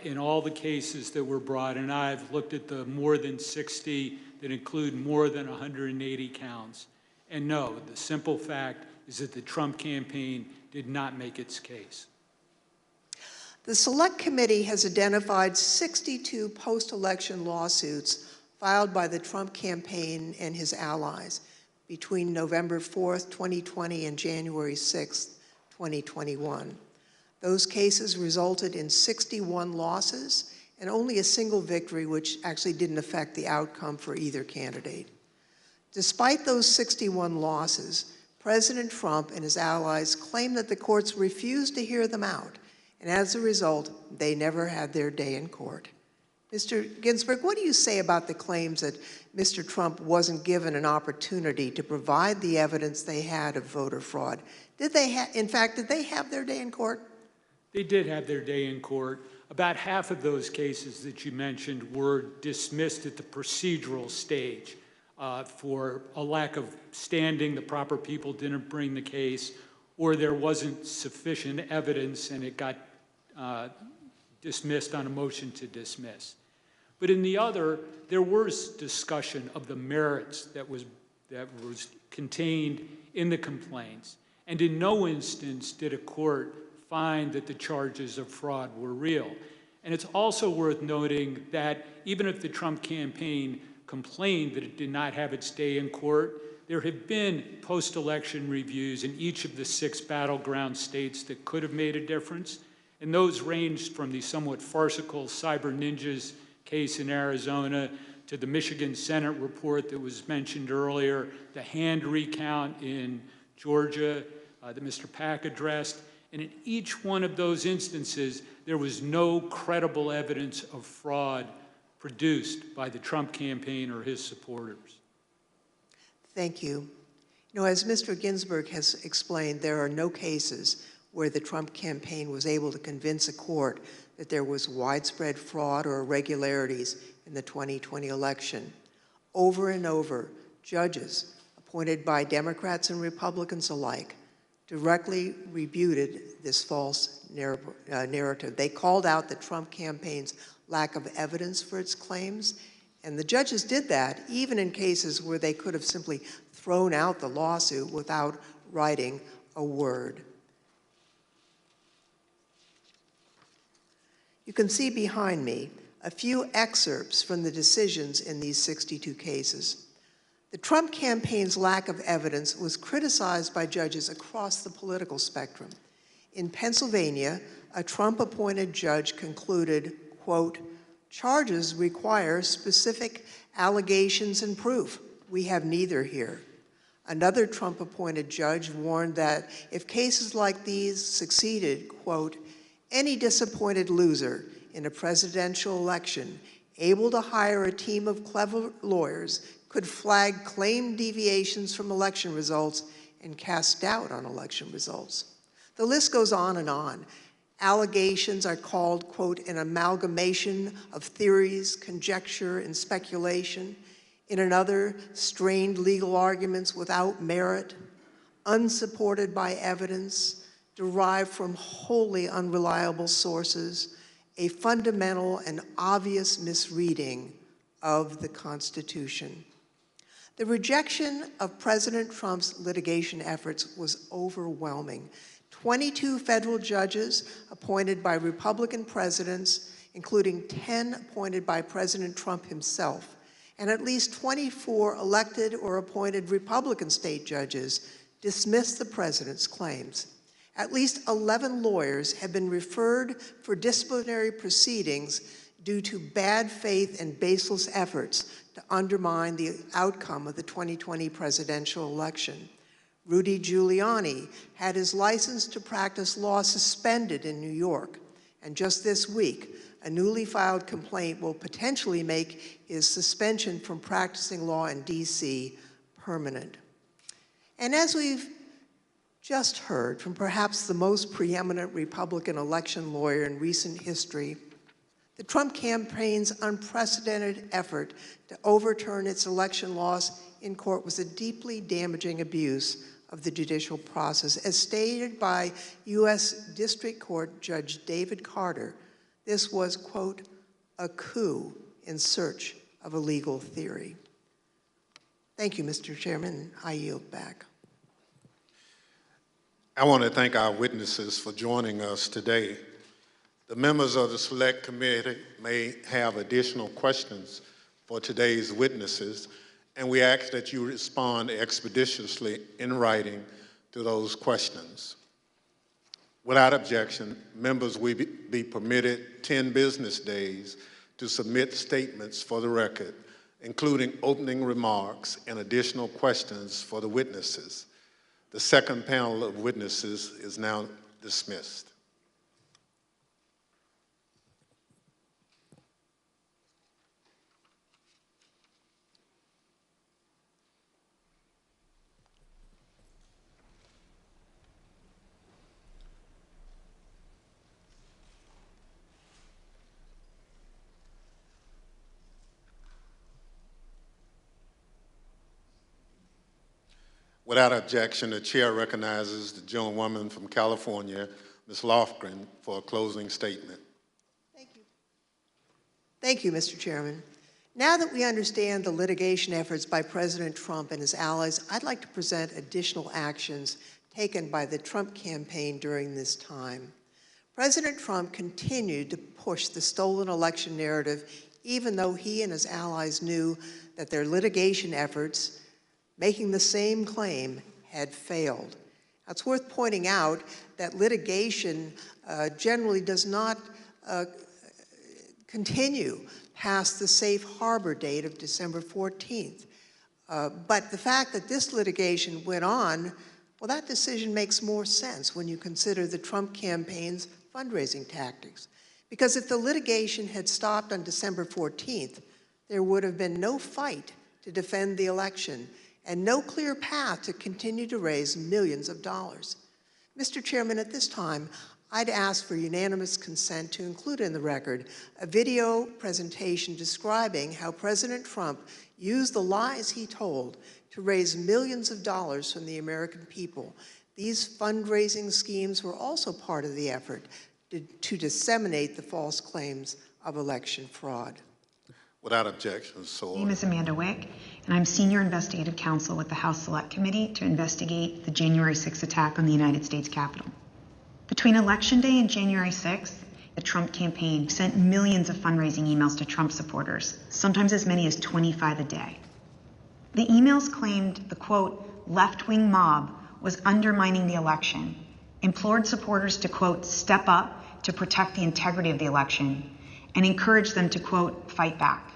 In all the cases that were brought, and I've looked at the more than 60 that include more than 180 counts, and no, the simple fact is that the Trump campaign did not make its case.
The Select Committee has identified 62 post-election lawsuits filed by the Trump campaign and his allies between November 4th, 2020 and January 6th, 2021. Those cases resulted in 61 losses and only a single victory, which actually didn't affect the outcome for either candidate. Despite those 61 losses, President Trump and his allies claim that the courts refused to hear them out, and as a result, they never had their day in court. Mr. Ginsburg, what do you say about the claims that Mr. Trump wasn't given an opportunity to provide the evidence they had of voter fraud? Did they have their day in court?
They did have their day in court. About half of those cases that you mentioned were dismissed at the procedural stage for a lack of standing, the proper people didn't bring the case, or there wasn't sufficient evidence and it got dismissed on a motion to dismiss. But in the other, there was discussion of the merits that that was contained in the complaints. And in no instance did a court find that the charges of fraud were real. And it's also worth noting that even if the Trump campaign complained that it did not have its day in court, there have been post-election reviews in each of the 6 battleground states that could have made a difference. And those ranged from the somewhat farcical Cyber Ninjas case in Arizona to the Michigan Senate report that was mentioned earlier, the hand recount in Georgia that Mr. Pack addressed. And in each one of those instances, there was no credible evidence of fraud produced by the Trump campaign or his supporters.
Thank you. You know, as Mr. Ginsburg has explained, there are no cases where the Trump campaign was able to convince a court that there was widespread fraud or irregularities in the 2020 election. Over and over, judges appointed by Democrats and Republicans alike directly refuted this false narrative. They called out the Trump campaign's lack of evidence for its claims, and the judges did that even in cases where they could have simply thrown out the lawsuit without writing a word. You can see behind me a few excerpts from the decisions in these 62 cases. The Trump campaign's lack of evidence was criticized by judges across the political spectrum. In Pennsylvania, a Trump-appointed judge concluded, quote, "Charges require specific allegations and proof. We have neither here." Another Trump-appointed judge warned that if cases like these succeeded, quote, "Any disappointed loser in a presidential election able to hire a team of clever lawyers could flag claimed deviations from election results and cast doubt on election results." The list goes on and on. Allegations are called, quote, "an amalgamation of theories, conjecture, and speculation." In another, strained legal arguments without merit, unsupported by evidence, derived from wholly unreliable sources, a fundamental and obvious misreading of the Constitution. The rejection of President Trump's litigation efforts was overwhelming. 22 federal judges appointed by Republican presidents, including 10 appointed by President Trump himself, and at least 24 elected or appointed Republican state judges dismissed the president's claims. At least 11 lawyers have been referred for disciplinary proceedings due to bad faith and baseless efforts to undermine the outcome of the 2020 presidential election. Rudy Giuliani had his license to practice law suspended in New York, and just this week, a newly filed complaint will potentially make his suspension from practicing law in D.C. permanent. And as we've just heard from perhaps the most preeminent Republican election lawyer in recent history, the Trump campaign's unprecedented effort to overturn its election loss in court was a deeply damaging abuse of the judicial process. As stated by U.S. District Court Judge David Carter, this was, quote, "a coup in search of a legal theory." Thank you, Mr. Chairman. I yield back.
I want to thank our witnesses for joining us today. The members of the Select Committee may have additional questions for today's witnesses, and we ask that you respond expeditiously in writing to those questions. Without objection, members will be permitted 10 business days to submit statements for the record, including opening remarks and additional questions for the witnesses. The second panel of witnesses is now dismissed. Without objection, the chair recognizes the gentlewoman from California, Ms. Lofgren, for a closing statement.
Thank you, Mr. Chairman. Now that we understand the litigation efforts by President Trump and his allies, I'd like to present additional actions taken by the Trump campaign during this time. President Trump continued to push the stolen election narrative, even though he and his allies knew that their litigation efforts, making the same claim, had failed. Now, it's worth pointing out that litigation generally does not continue past the safe harbor date of December 14th. But the fact that this litigation went on, well, that decision makes more sense when you consider the Trump campaign's fundraising tactics. Because if the litigation had stopped on December 14th, there would have been no fight to defend the election and no clear path to continue to raise millions of dollars. Mr. Chairman, at this time, I'd ask for unanimous consent to include in the record a video presentation describing how President Trump used the lies he told to raise millions of dollars from the American people. These fundraising schemes were also part of the effort to disseminate the false claims of election fraud.
Without objection, so
My name is Amanda Wick, and I'm Senior Investigative Counsel with the House Select Committee to investigate the January 6th attack on the United States Capitol. Between Election Day and January 6th, the Trump campaign sent millions of fundraising emails to Trump supporters, sometimes as many as 25 a day. The emails claimed the, quote, left-wing mob was undermining the election, implored supporters to, quote, step up to protect the integrity of the election, and encouraged them to, quote, fight back.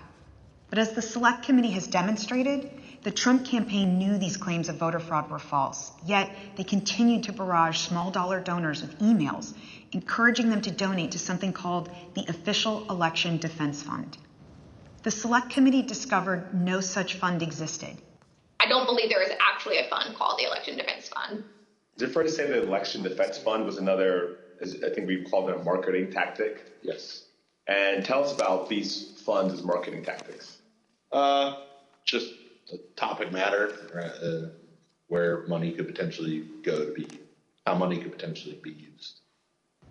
But as the Select Committee has demonstrated, the Trump campaign knew these claims of voter fraud were false, yet they continued to barrage small-dollar donors with emails, encouraging them to donate to something called the Official Election Defense Fund. The Select Committee discovered no such fund existed.
I don't believe there is actually a fund called the Election Defense Fund.
Is it fair to say that the Election Defense Fund was another, I think we called it a marketing tactic?
Yes.
And tell us about these funds as marketing tactics.
Just a topic matter where money could potentially go to be, how money could potentially be used.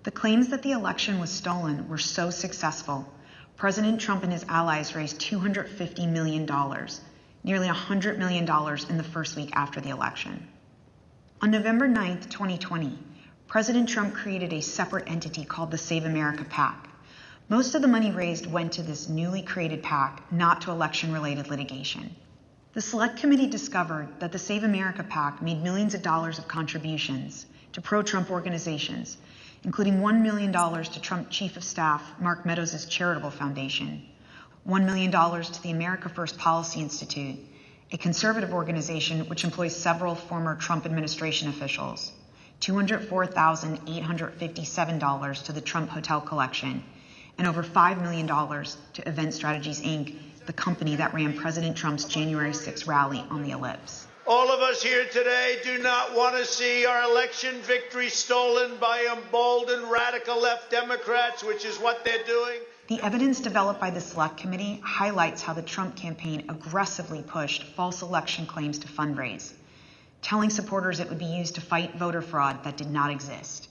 The claims that the election was stolen were so successful, President Trump and his allies raised $250 million, nearly $100 million in the first week after the election. On November 9th, 2020, President Trump created a separate entity called the Save America PAC. Most of the money raised went to this newly created PAC, not to election-related litigation. The Select Committee discovered that the Save America PAC made millions of dollars of contributions to pro-Trump organizations, including $1 million to Trump Chief of Staff Mark Meadows' charitable foundation, $1 million to the America First Policy Institute, a conservative organization which employs several former Trump administration officials, $204,857 to the Trump Hotel Collection, and over $5 million to Event Strategies, Inc., the company that ran President Trump's January 6th rally on the Ellipse.
All of us here today do not want to see our election victory stolen by emboldened radical left Democrats, which is what they're doing.
The evidence developed by the Select Committee highlights how the Trump campaign aggressively pushed false election claims to fundraise, telling supporters it would be used to fight voter fraud that did not exist.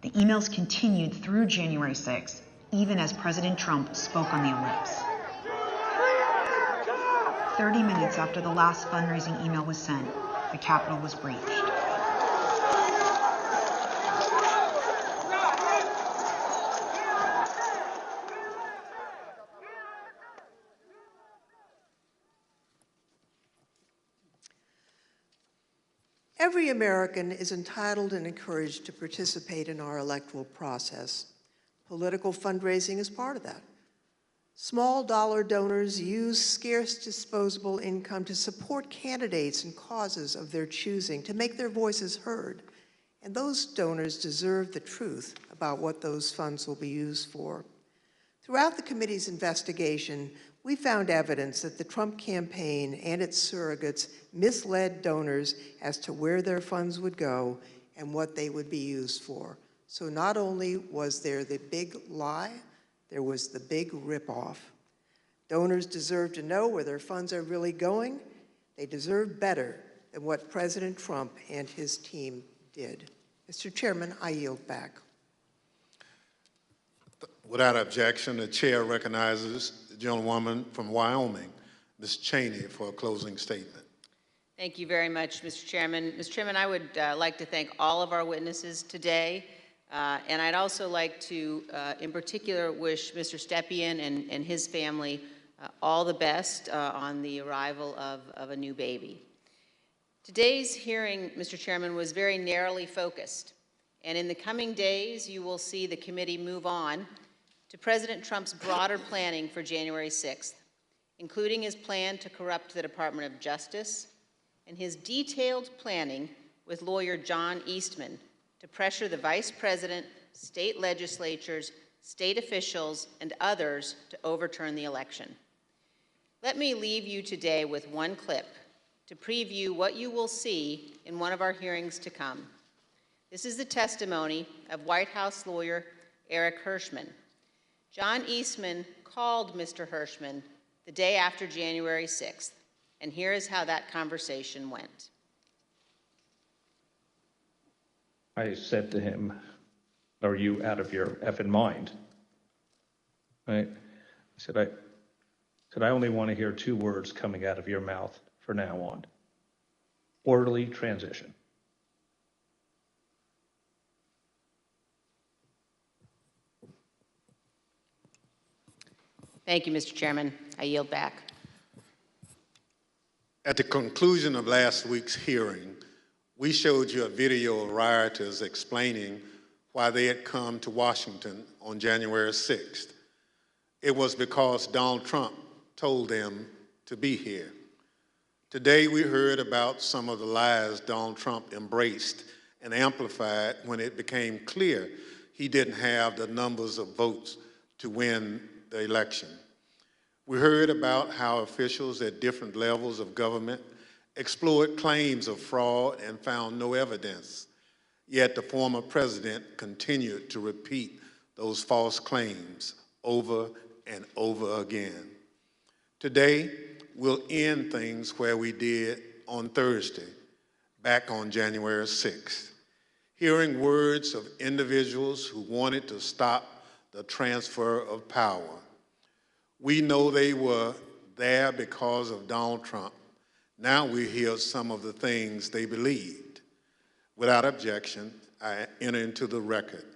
The emails continued through January 6th, even as President Trump spoke on the Ellipse. 30 minutes after the last fundraising email was sent, the Capitol was breached.
Every American is entitled and encouraged to participate in our electoral process. Political fundraising is part of that. Small dollar donors use scarce disposable income to support candidates and causes of their choosing, to make their voices heard. And those donors deserve the truth about what those funds will be used for. Throughout the committee's investigation, we found evidence that the Trump campaign and its surrogates misled donors as to where their funds would go and what they would be used for. So not only was there the big lie, there was the big ripoff. Donors deserve to know where their funds are really going. They deserve better than what President Trump and his team did. Mr. Chairman, I yield back.
Without objection, the chair recognizes the gentlewoman from Wyoming, Ms. Cheney, for a closing statement.
Thank you very much, Mr. Chairman. Mr. Chairman, I would like to thank all of our witnesses today, and I'd also like to, in particular, wish Mr. Stepien and his family all the best on the arrival of a new baby. Today's hearing, Mr. Chairman, was very narrowly focused, and in the coming days, you will see the committee move on to President Trump's broader planning for January 6th, including his plan to corrupt the Department of Justice and his detailed planning with lawyer John Eastman to pressure the Vice President, state legislatures, state officials, and others to overturn the election. Let me leave you today with one clip to preview what you will see in one of our hearings to come. This is the testimony of White House lawyer Eric Hirschman. John Eastman called Mr. Hirschman the day after January 6th, and here is how that conversation went.
I said to him, "Are you out of your effing mind?" Right? I said, I only want to hear two words coming out of your mouth from now on: orderly transition.
Thank you, Mr. Chairman. I yield back.
At the conclusion of last week's hearing, we showed you a video of rioters explaining why they had come to Washington on January 6th. It was because Donald Trump told them to be here. Today we heard about some of the lies Donald Trump embraced and amplified when it became clear he didn't have the numbers of votes to win the election. We heard about how officials at different levels of government explored claims of fraud and found no evidence, yet the former president continued to repeat those false claims over and over again. Today, we'll end things where we did on Thursday, back on January 6th, hearing words of individuals who wanted to stop the transfer of power. We know they were there because of Donald Trump. Now we hear some of the things they believed. Without objection, I enter into the record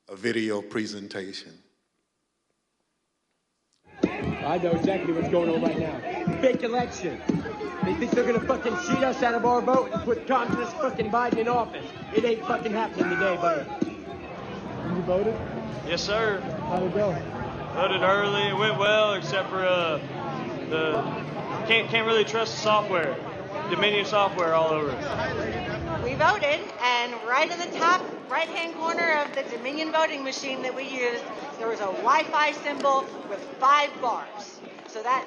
a video presentation.
I know exactly what's going on right now. Fake election. They think they're gonna fucking cheat us out of our vote and put communist fucking Biden in office. It ain't fucking happening today, buddy. You voted?
Yes, sir.
How'd it go?
Voted early. It went well, except for the can't really trust the software. Dominion software all over.
We voted, and right in the top right-hand corner of the Dominion voting machine that we used, there was a Wi-Fi symbol with 5 bars. So that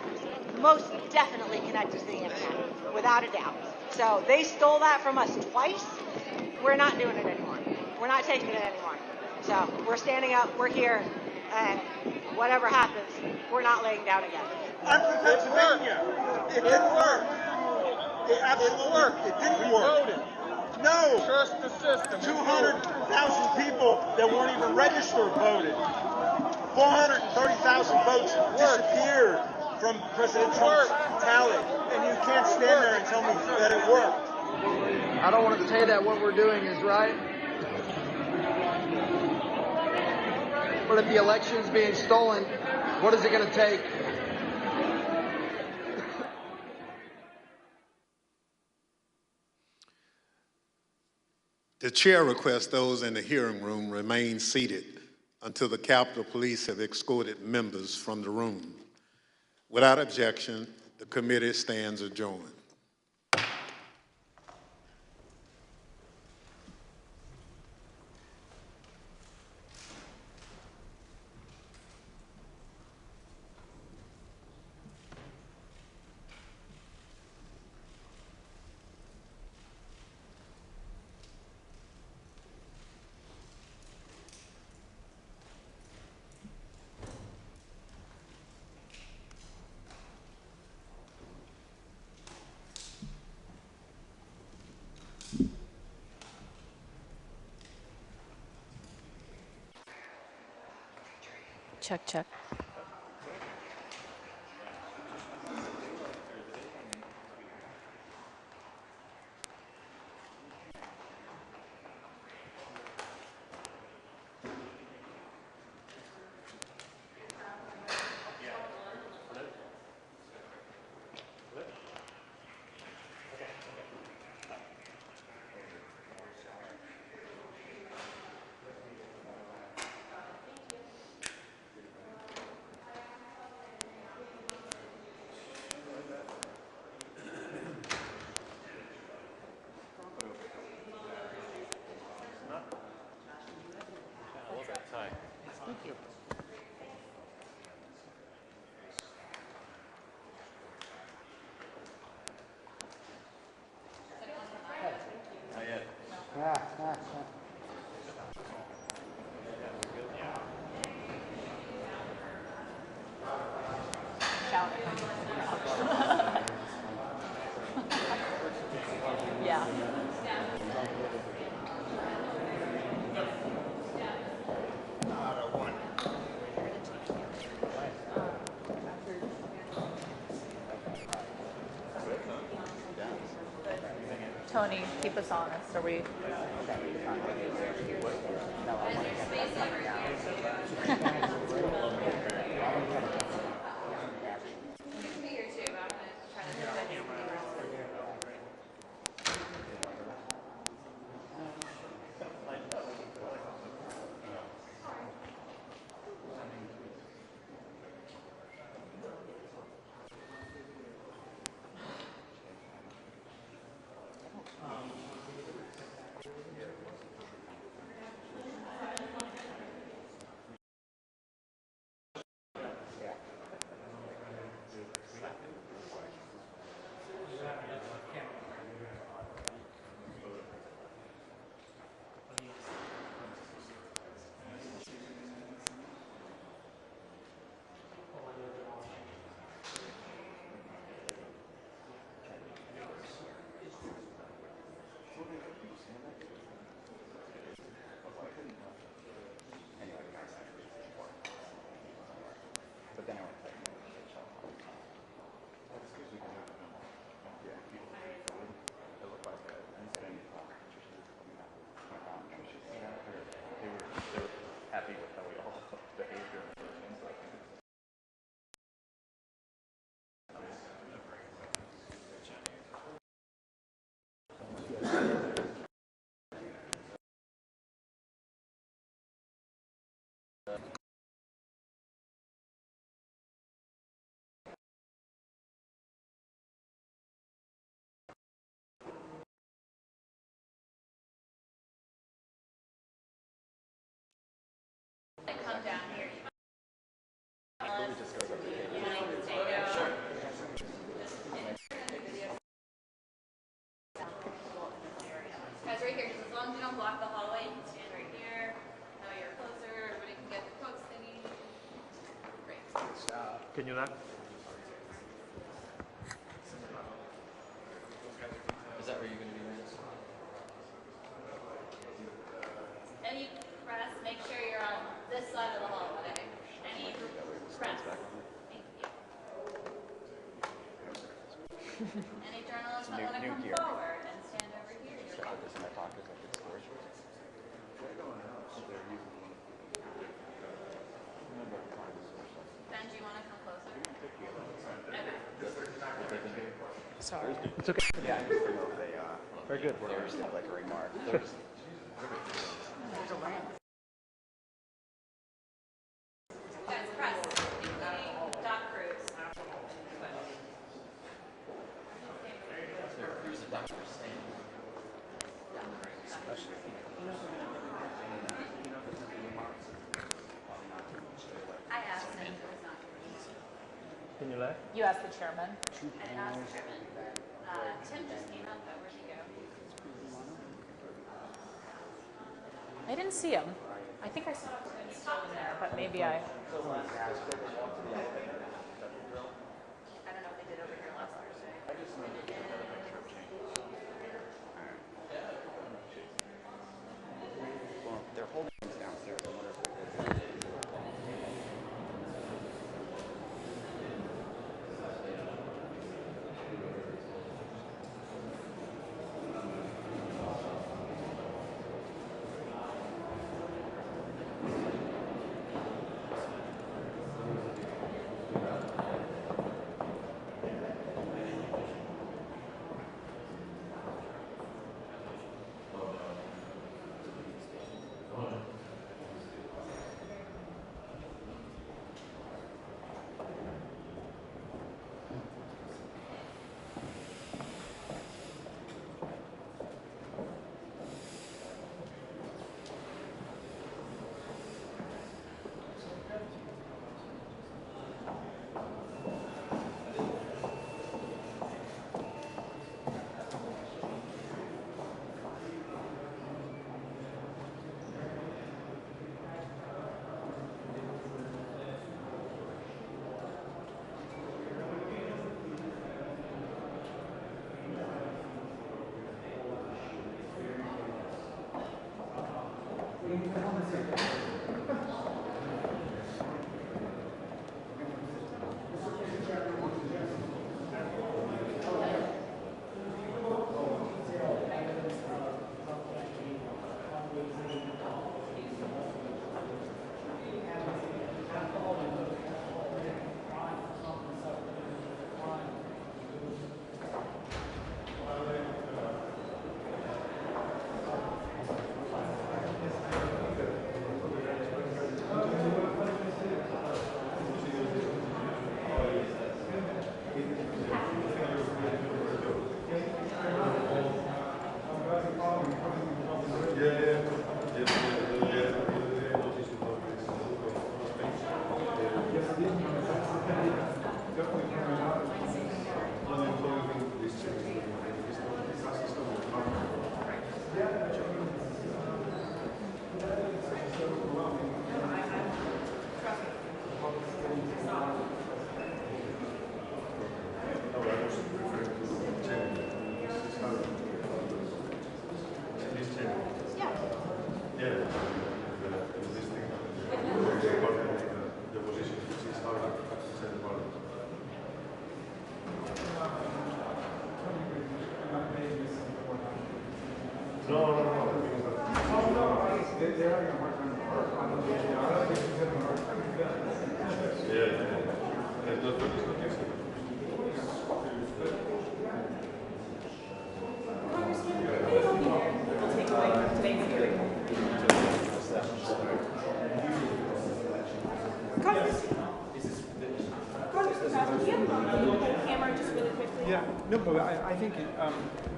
most definitely connected to the internet, without a doubt. So they stole that from us twice. We're not doing it anymore. We're not taking it anymore. So we're standing up, we're here, and whatever happens, we're not laying down again.
I'm from Pennsylvania. It didn't work. It absolutely worked. It didn't work. No.
Trust the system.
200,000 people that weren't even registered voted. 430,000 votes disappeared from President Trump's tally. And you can't stand there and tell me that it worked.
I don't want to say that what we're doing is right. But if the election's being stolen, what is it going to take?
The chair requests those in the hearing room remain seated until the Capitol Police have escorted members from the room. Without objection, the committee stands adjourned.
Check, check.
Yeah. Tony, keep us honest. Are we? Come down here. Guys, right here, just as long as you don't block the hallway, you can stand right here. Now you're closer, everybody can get the quotes they need. Great.
Can you not?
Is that where you're going to be, Rance?
Any press, make sure you're on this side of the hallway. Any press. Thank you. Any journalists that want to come forward and stand over here. You're welcome. Ben, do you want to come closer? Okay.
Sorry.
It's okay. Yeah, I just don't know if they, very good. They just have like a remark.
There's a lamp. Guys, press, including Doc Cruz.
There's a doctor stand.
I asked him. It was not.
Can you let?
You asked the chairman. I didn't ask the chairman. Tim just came out, but where'd he go? I didn't see him. I think I saw him still in there, but maybe I don't know if they did over here last Thursday.
Well, they're holding things downstairs. I wonder if they're
Yeah, no, but I think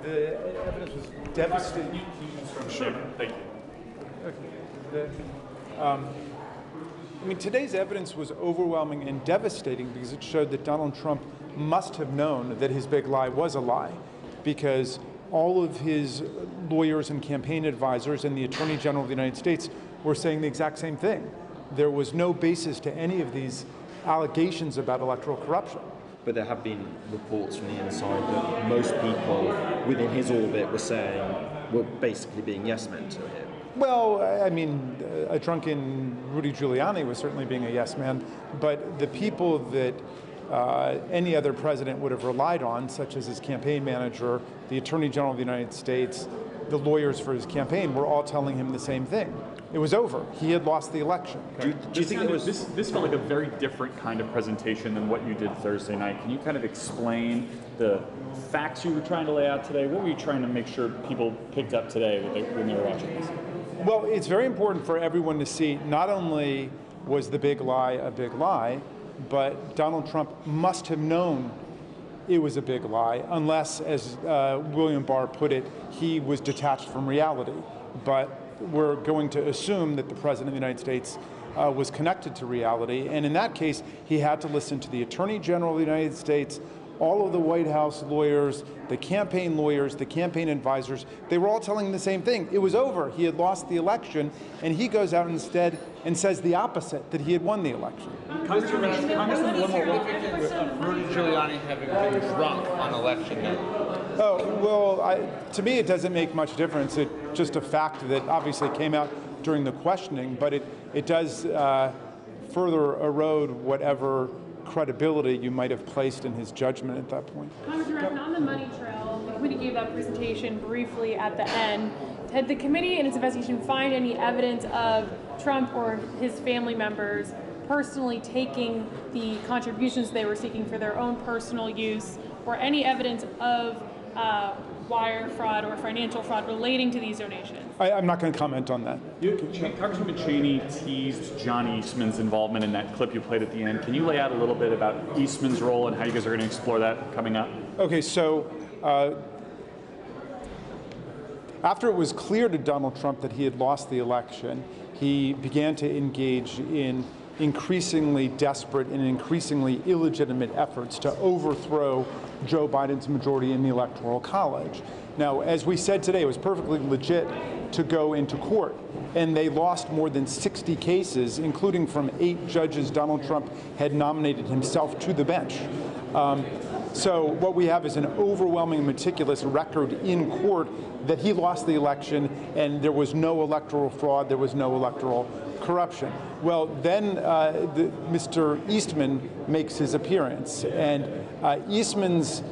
the evidence was devastating.
Sure. Thank you.
Okay. I mean, today's evidence was overwhelming and devastating because it showed that Donald Trump must have known that his big lie was a lie, because all of his lawyers and campaign advisors and the Attorney General of the United States were saying the exact same thing. There was no basis to any of these allegations about electoral corruption.
But there have been reports from the inside that most people within his orbit were basically being yes men to him.
Well, I mean, a drunken Rudy Giuliani was certainly being a yes man, but the people that any other president would have relied on, such as his campaign manager, the Attorney General of the United States, the lawyers for his campaign, were all telling him the same thing. It was over. He had lost the election.
Do you think this felt like a very different kind of presentation than what you did Thursday night? Can you kind of explain the facts you were trying to lay out today? What were you trying to make sure people picked up today when they were watching this?
Well, it's very important for everyone to see not only was the big lie a big lie, but Donald Trump must have known it was a big lie, unless, as William Barr put it, he was detached from reality. But we're going to assume that the President of the United States was connected to reality, and in that case, he had to listen to the Attorney General of the United States, all of the White House lawyers, the campaign advisors. They were all telling him the same thing. It was over. He had lost the election, and he goes out instead and says the opposite, that he had won the election.
Congressman,
Rudy Giuliani having been drunk on election night.
Oh, well, to me it doesn't make much difference. It's just a fact that obviously came out during the questioning, but it does further erode whatever credibility you might have placed in his judgment at that point.
Congressman, on the money trail, the committee gave that presentation briefly at the end. Had the committee in its investigation find any evidence of Trump or his family members personally taking the contributions they were seeking for their own personal use, or any evidence of wire fraud or financial fraud relating to these donations?
I'm not going to comment on that.
Congresswoman Cheney teased John Eastman's involvement in that clip you played at the end. Can you lay out a little bit about Eastman's role and how you guys are going to explore that coming up?
Okay, so after it was clear to Donald Trump that he had lost the election, he began to engage in increasingly desperate and increasingly illegitimate efforts to overthrow Joe Biden's majority in the Electoral College. Now, as we said today, it was perfectly legit to go into court, and they lost more than 60 cases, including from 8 judges Donald Trump had nominated himself to the bench. So what we have is an overwhelming, meticulous record in court that he lost the election and there was no electoral fraud, there was no electoral corruption. Well, then Mr. Eastman makes his appearance, and Eastman's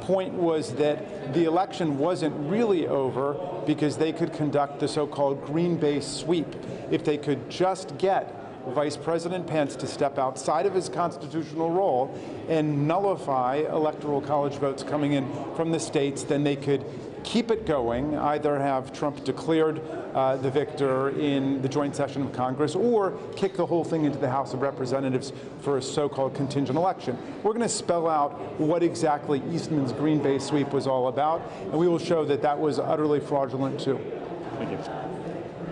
point was that the election wasn't really over because they could conduct the so-called Green Bay sweep if they could just get Vice President Pence to step outside of his constitutional role and nullify electoral college votes coming in from the states. Then they could keep it going, either have Trump declared the victor in the joint session of Congress or kick the whole thing into the House of Representatives for a so-called contingent election. We're going to spell out what exactly Eastman's Green Bay sweep was all about, and we will show that that was utterly fraudulent too.
Thank you.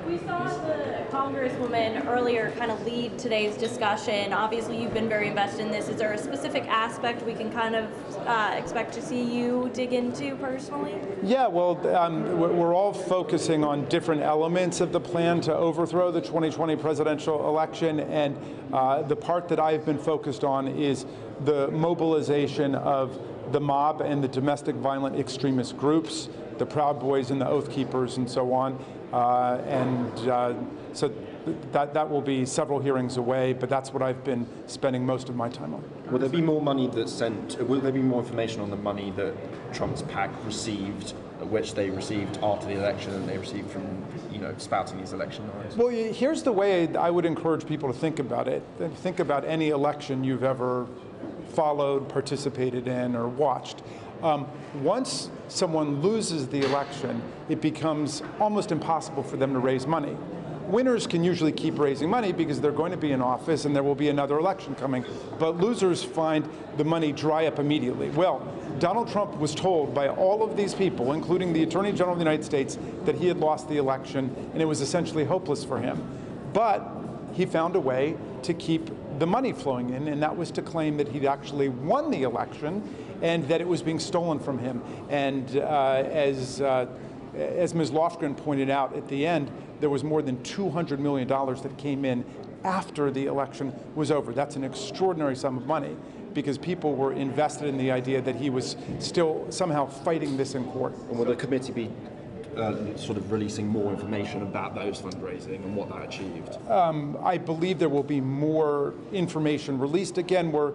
We saw the Congresswoman earlier kind of lead today's discussion. Obviously, you've been very invested in this. Is there a specific aspect we can kind of expect to see you dig into personally?
Yeah, well, we're all focusing on different elements of the plan to overthrow the 2020 presidential election, and the part that I've been focused on is the mobilization of the mob and the domestic violent extremist groups, the Proud Boys and the Oath Keepers and so on. So that will be several hearings away, but that's what I've been spending most of my time on.
Will there be more money that's sent? Will there be more information on the money that Trump's PAC received, which they received after the election, and they received from, spouting these election lies?
Well, here's the way I would encourage people to think about it. Think about any election you've ever followed, participated in, or watched. Once someone loses the election, it becomes almost impossible for them to raise money. Winners can usually keep raising money because they're going to be in office and there will be another election coming, but losers find the money dry up immediately. Well, Donald Trump was told by all of these people, including the Attorney General of the United States, that he had lost the election and it was essentially hopeless for him. But he found a way to keep the money flowing in, and that was to claim that he'd actually won the election and that it was being stolen from him. And as Ms. Lofgren pointed out at the end, there was more than $200 million that came in after the election was over. That's an extraordinary sum of money because people were invested in the idea that he was still somehow fighting this in court.
And will the committee be sort of releasing more information about those fundraising and what that achieved?
I believe there will be more information released. Again, we're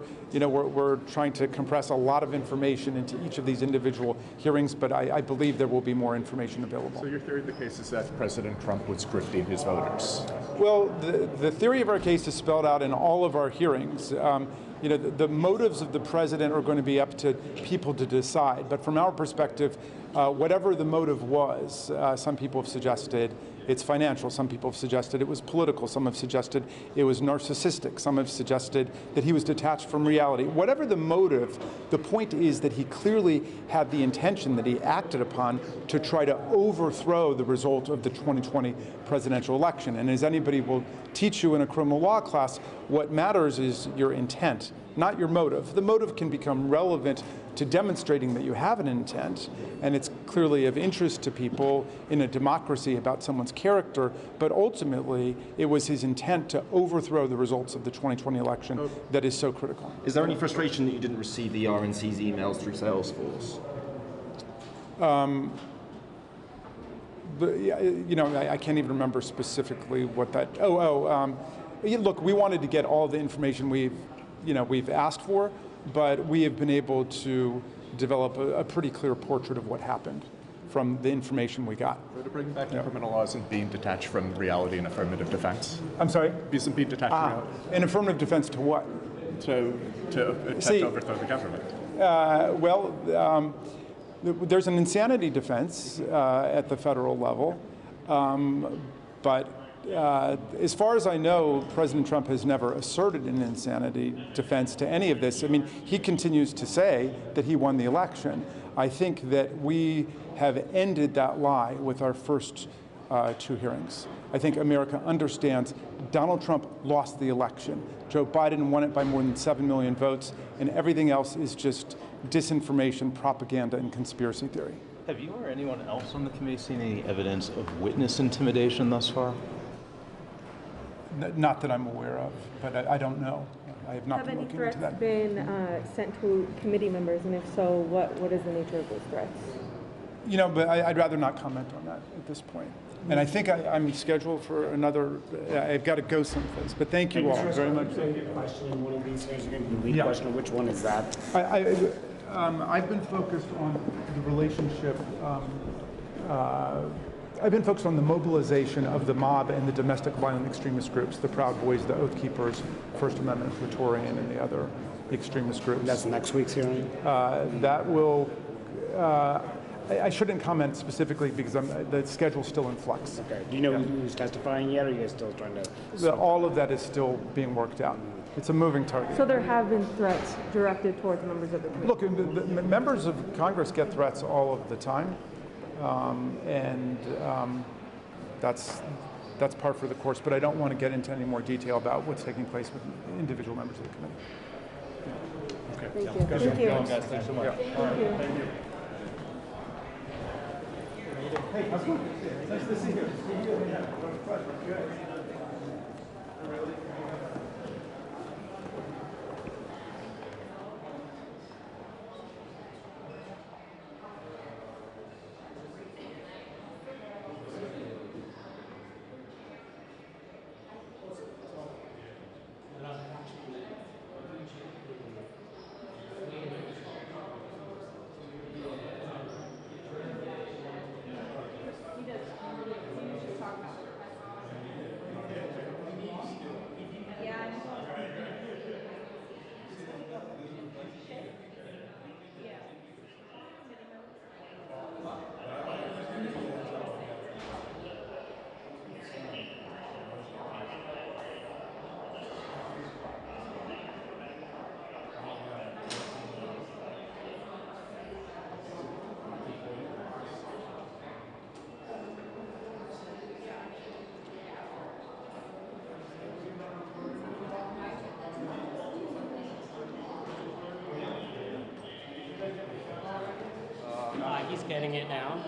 trying to compress a lot of information into each of these individual hearings, but I believe there will be more information available.
So your theory of the case is that President Trump was grifting his voters?
Well, the theory of our case is spelled out in all of our hearings. The motives of the president are going to be up to people to decide, but from our perspective, whatever the motive was, some people have suggested it's financial, some people have suggested it was political, some have suggested it was narcissistic, some have suggested that he was detached from reality. Whatever the motive, the point is that he clearly had the intention that he acted upon to try to overthrow the result of the 2020 presidential election. And as anybody will teach you in a criminal law class, what matters is your intent, not your motive. The motive can become relevant to demonstrating that you have an intent, and it's clearly of interest to people in a democracy about someone's character, but ultimately it was his intent to overthrow the results of the 2020 election that is so critical.
Is there any frustration that you didn't receive the RNC's emails through Salesforce?
I can't even remember specifically what that, look, we wanted to get all the information we've asked for, but we have been able to develop a pretty clear portrait of what happened from the information we got.
To bring back the criminal laws and being detached from reality and affirmative defense.
I'm sorry?
Being detached from reality.
An affirmative defense to what?
To attempt to overthrow the government.
There's an insanity defense at the federal level, but as far as I know, President Trump has never asserted an insanity defense to any of this. I mean, he continues to say that he won the election. I think that we have ended that lie with our first two hearings. I think America understands Donald Trump lost the election. Joe Biden won it by more than 7 million votes, and everything else is just disinformation, propaganda, and conspiracy theory.
Have you or anyone else on the committee seen any evidence of witness intimidation thus far?
Not that I'm aware of, but I don't know. I have not been looking into that.
Have any threats been sent to committee members, and if so, what is the nature of those threats?
You know, but I'd rather not comment on that at this point. And I think I'm scheduled for another, I've got to go someplace, but thank you all very much.
Question, one of these things is going to be the lead question. Which one is that?
I've been focused on the relationship, I've been focused on the mobilization of the mob and the domestic violent extremist groups, the Proud Boys, the Oath Keepers, First Amendment Praetorian, and the other extremist groups.
That's next week's hearing?
That will, I shouldn't comment specifically because the schedule's still in flux.
Okay. Do you know who's testifying yet, or are you guys still trying to?
All of that is still being worked out. It's a moving target.
So there have been threats directed towards members of the committee?
Look, the members of Congress get threats all of the time, that's par for the course, but I don't want to get into any more detail about what's taking place with individual members of the committee.
Okay.
Thank you. Thank you.
Guys, thanks so much.
Thank
All right.
you.
Thank you.
Hey, how's it going? Nice to see you. Yeah, pleasure. Good.
He's getting it now.